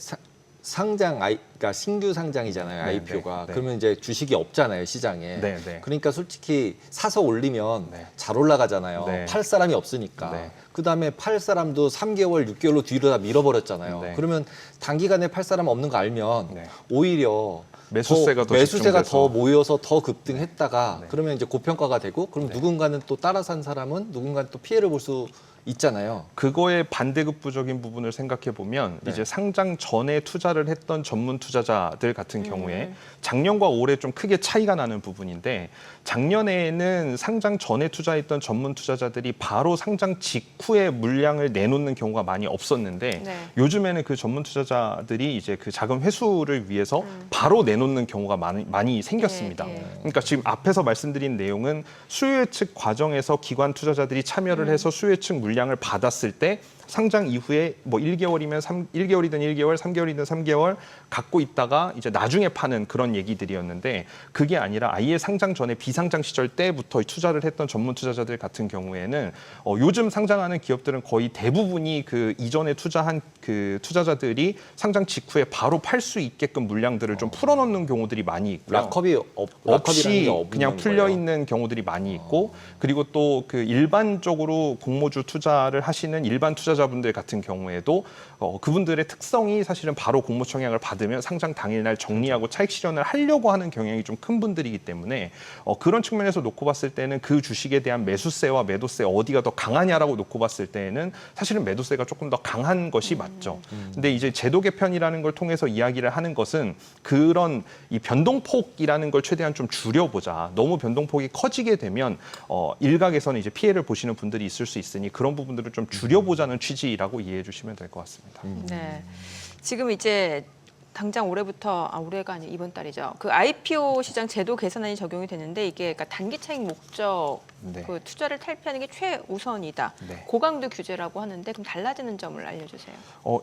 그러니까 신규 상장이잖아요, 네, IPO가. 네. 그러면 이제 주식이 없잖아요, 시장에. 네, 네. 그러니까 솔직히 사서 올리면 네. 잘 올라가잖아요. 네. 팔 사람이 없으니까. 네. 그다음에 팔 사람도 3개월, 6개월로 뒤로 다 밀어버렸잖아요. 네. 그러면 단기간에 팔 사람 없는 거 알면 네. 오히려 매수세가 더 매수세가 집중돼서. 더 모여서 더 급등했다가 네. 그러면 이제 고평가가 되고 그럼 누군가는 또 따라 산 사람은 누군가는 또 피해를 볼 수 있잖아요. 그거의 반대급부적인 부분을 생각해 보면 네. 이제 상장 전에 투자를 했던 전문 투자자들 같은 경우에 작년과 올해 좀 크게 차이가 나는 부분인데 작년에는 상장 전에 투자했던 전문 투자자들이 바로 상장 직후에 물량을 내놓는 경우가 많이 없었는데 네. 요즘에는 그 전문 투자자들이 이제 그 자금 회수를 위해서 바로 내놓는 경우가 많이 생겼습니다. 네, 네. 그러니까 지금 앞에서 말씀드린 내용은 수요 예측 과정에서 기관 투자자들이 참여를 해서 수요 예측 물량을 받았을 때 상장 이후에 뭐 1개월이면 1개월이든 1개월, 3개월이든 3개월 갖고 있다가 이제 나중에 파는 그런 얘기들이었는데 그게 아니라 아예 상장 전에 비상장 시절 때부터 투자를 했던 전문 투자자들 같은 경우에는 요즘 상장하는 기업들은 거의 대부분이 그 이전에 투자한 그 투자자들이 상장 직후에 바로 팔 수 있게끔 물량들을 좀 풀어놓는 경우들이 많이 있고요. 락컵이 없이 없는 그냥 풀려 거예요. 있는 경우들이 많이 있고 그리고 또 그 일반적으로 공모주 투자를 하시는 일반 투자자분들 같은 경우에도 그분들의 특성이 사실은 바로 공모 청약을 받으면 상장 당일날 정리하고 차익 실현을 하려고 하는 경향이 좀 큰 분들이기 때문에 그런 측면에서 놓고 봤을 때는 그 주식에 대한 매수세와 매도세 어디가 더 강하냐라고 놓고 봤을 때는 사실은 매도세가 조금 더 강한 것이 맞죠. 근데 이제 제도 개편이라는 걸 통해서 이야기를 하는 것은 그런 이 변동폭이라는 걸 최대한 좀 줄여보자. 너무 변동폭이 커지게 되면 일각에서는 이제 피해를 보시는 분들이 있을 수 있으니 그런 부분들을 좀 줄여보자는 취지라고 이해해 주시면 될 것 같습니다. 네. 지금 이제 당장 올해부터 올해가 아니라 이번 달이죠. 그 IPO 시장 제도 개선안이 적용이 되는데 이게 그러니까 단기 차익 목적 네. 그 투자를 탈피하는 게 최우선이다. 네. 고강도 규제라고 하는데 그럼 달라지는 점을 알려주세요.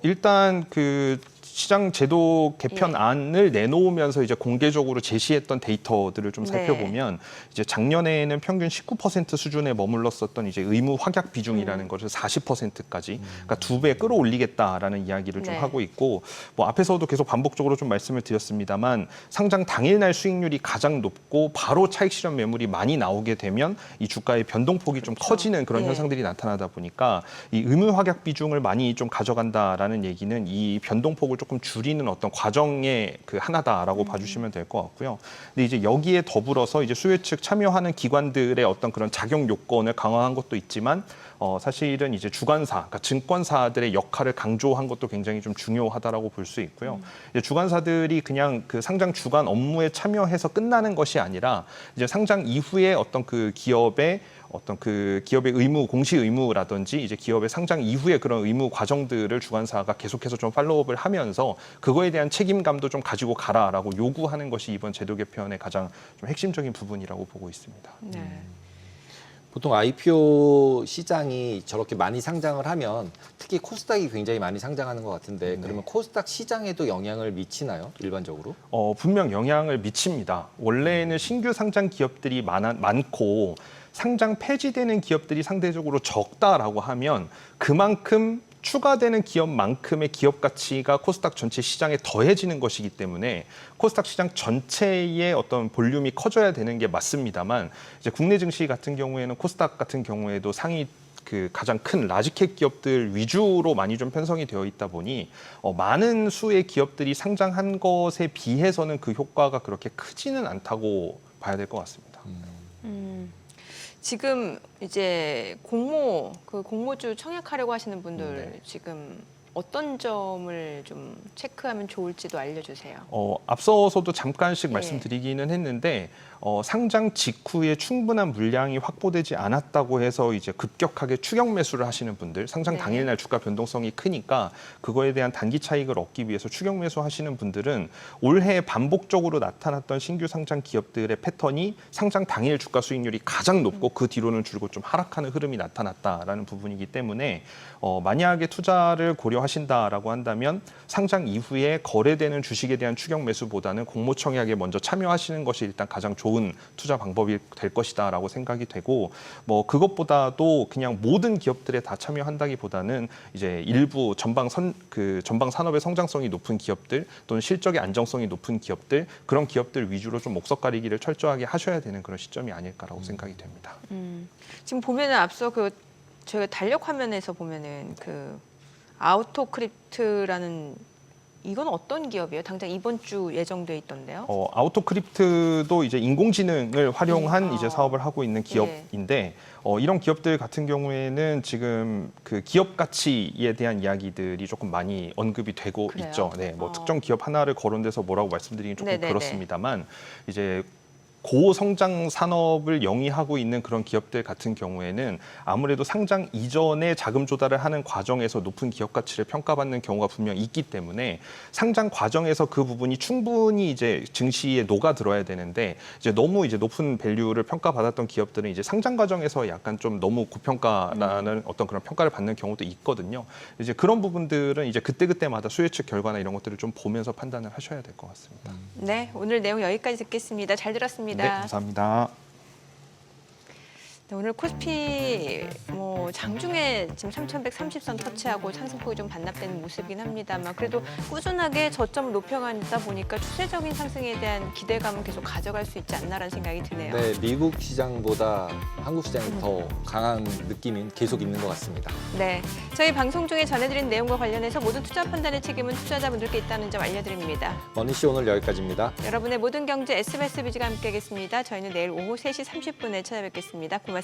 일단 그 시장 제도 개편안을 내놓으면서 이제 공개적으로 제시했던 데이터들을 좀 네. 살펴보면 이제 작년에는 평균 19% 수준에 머물렀었던 이제 의무 확약 비중이라는 것을 40%까지 그러니까 2배 끌어올리겠다라는 이야기를 좀 네. 하고 있고 뭐 앞에서도 계속 반복적으로 좀 말씀을 드렸습니다만 상장 당일날 수익률이 가장 높고 바로 차익 실현 매물이 많이 나오게 되면 이 주가의 변동폭이 좀 커지는 그런 예. 현상들이 나타나다 보니까 이 의무 확약 비중을 많이 좀 가져간다라는 얘기는 이 변동폭을 조금 줄이는 어떤 과정의 그 하나다라고 봐주시면 될 것 같고요. 근데 이제 여기에 더불어서 이제 수요 측 참여하는 기관들의 어떤 그런 작용 요건을 강화한 것도 있지만 사실은 이제 주관사, 그러니까 증권사들의 역할을 강조한 것도 굉장히 좀 중요하다라고 볼 수 있고요. 이제 주관사들이 그냥 그 상장 주관 업무에 참여해서 끝나는 것이 아니라 이제 상장 이후에 어떤 그 기업의 의무, 공시 의무라든지 이제 기업의 상장 이후에 그런 의무 과정들을 주관사가 계속해서 좀 팔로우업을 하면서 그거에 대한 책임감도 좀 가지고 가라라고 요구하는 것이 이번 제도 개편의 가장 좀 핵심적인 부분이라고 보고 있습니다. 네. 보통 IPO 시장이 저렇게 많이 상장을 하면 특히 코스닥이 굉장히 많이 상장하는 것 같은데 네. 그러면 코스닥 시장에도 영향을 미치나요? 일반적으로? 분명 영향을 미칩니다. 원래는 신규 상장 기업들이 많고 상장 폐지되는 기업들이 상대적으로 적다라고 하면 그만큼 추가되는 기업만큼의 기업 가치가 코스닥 전체 시장에 더해지는 것이기 때문에 코스닥 시장 전체의 어떤 볼륨이 커져야 되는 게 맞습니다만 이제 국내 증시 같은 경우에는 코스닥 같은 경우에도 상위 그 가장 큰 라지캡 기업들 위주로 많이 좀 편성이 되어 있다 보니 많은 수의 기업들이 상장한 것에 비해서는 그 효과가 그렇게 크지는 않다고 봐야 될 것 같습니다. 지금 이제 공모주 청약하려고 하시는 분들 네. 지금 어떤 점을 좀 체크하면 좋을지도 알려주세요. 앞서서도 잠깐씩 네. 말씀드리기는 했는데 상장 직후에 충분한 물량이 확보되지 않았다고 해서 이제 급격하게 추격 매수를 하시는 분들, 상장 네. 당일날 주가 변동성이 크니까 그거에 대한 단기 차익을 얻기 위해서 추격 매수하시는 분들은 올해 반복적으로 나타났던 신규 상장 기업들의 패턴이 상장 당일 주가 수익률이 가장 높고 그 뒤로는 줄곧 좀 하락하는 흐름이 나타났다라는 부분이기 때문에 만약에 투자를 고려하신다라고 한다면 상장 이후에 거래되는 주식에 대한 추격 매수보다는 공모 청약에 먼저 참여하시는 것이 일단 가장 좋은 투자 방법이 될 것이다라고 생각이 되고 뭐 그것보다도 그냥 모든 기업들에 다 참여한다기보다는 이제 일부 전방 산업의 성장성이 높은 기업들 또는 실적의 안정성이 높은 기업들 그런 기업들 위주로 좀 목석 가리기를 철저하게 하셔야 되는 그런 시점이 아닐까라고 생각이 됩니다. 지금 보면은 앞서 저희가 달력 화면에서 보면은 아우토크립트라는 이건 어떤 기업이에요? 당장 이번 주 예정돼 있던데요. 아우토크립트도 이제 인공지능을 활용한 이제 사업을 하고 있는 기업인데 이런 기업들 같은 경우에는 지금 그 기업 가치에 대한 이야기들이 조금 많이 언급이 되고 그래요? 있죠. 네, 뭐 특정 기업 하나를 거론돼서 뭐라고 말씀드리긴 조금 네네네. 그렇습니다만 이제 고성장 산업을 영위하고 있는 그런 기업들 같은 경우에는 아무래도 상장 이전에 자금 조달을 하는 과정에서 높은 기업 가치를 평가받는 경우가 분명히 있기 때문에 상장 과정에서 그 부분이 충분히 이제 증시에 녹아 들어야 되는데 이제 너무 이제 높은 밸류를 평가받았던 기업들은 이제 상장 과정에서 약간 좀 너무 고평가라는 어떤 그런 평가를 받는 경우도 있거든요. 이제 그런 부분들은 이제 그때그때마다 수혜측 결과나 이런 것들을 좀 보면서 판단을 하셔야 될 것 같습니다. 네, 오늘 내용 여기까지 듣겠습니다. 잘 들었습니다. 네, 감사합니다. 네, 오늘 코스피 장중에 지금 3,130선 터치하고 상승폭이 좀 반납되는 모습이긴 합니다만 그래도 꾸준하게 저점을 높여가다 보니까 추세적인 상승에 대한 기대감은 계속 가져갈 수 있지 않나라는 생각이 드네요. 네, 미국 시장보다 한국 시장이 더 강한 느낌이 계속 있는 것 같습니다. 네, 저희 방송 중에 전해드린 내용과 관련해서 모든 투자 판단의 책임은 투자자분들께 있다는 점 알려드립니다. 머니씨 오늘 여기까지입니다. 여러분의 모든 경제 SBS 비즈가 함께하겠습니다. 저희는 내일 오후 3시 30분에 찾아뵙겠습니다. 고맙습니다.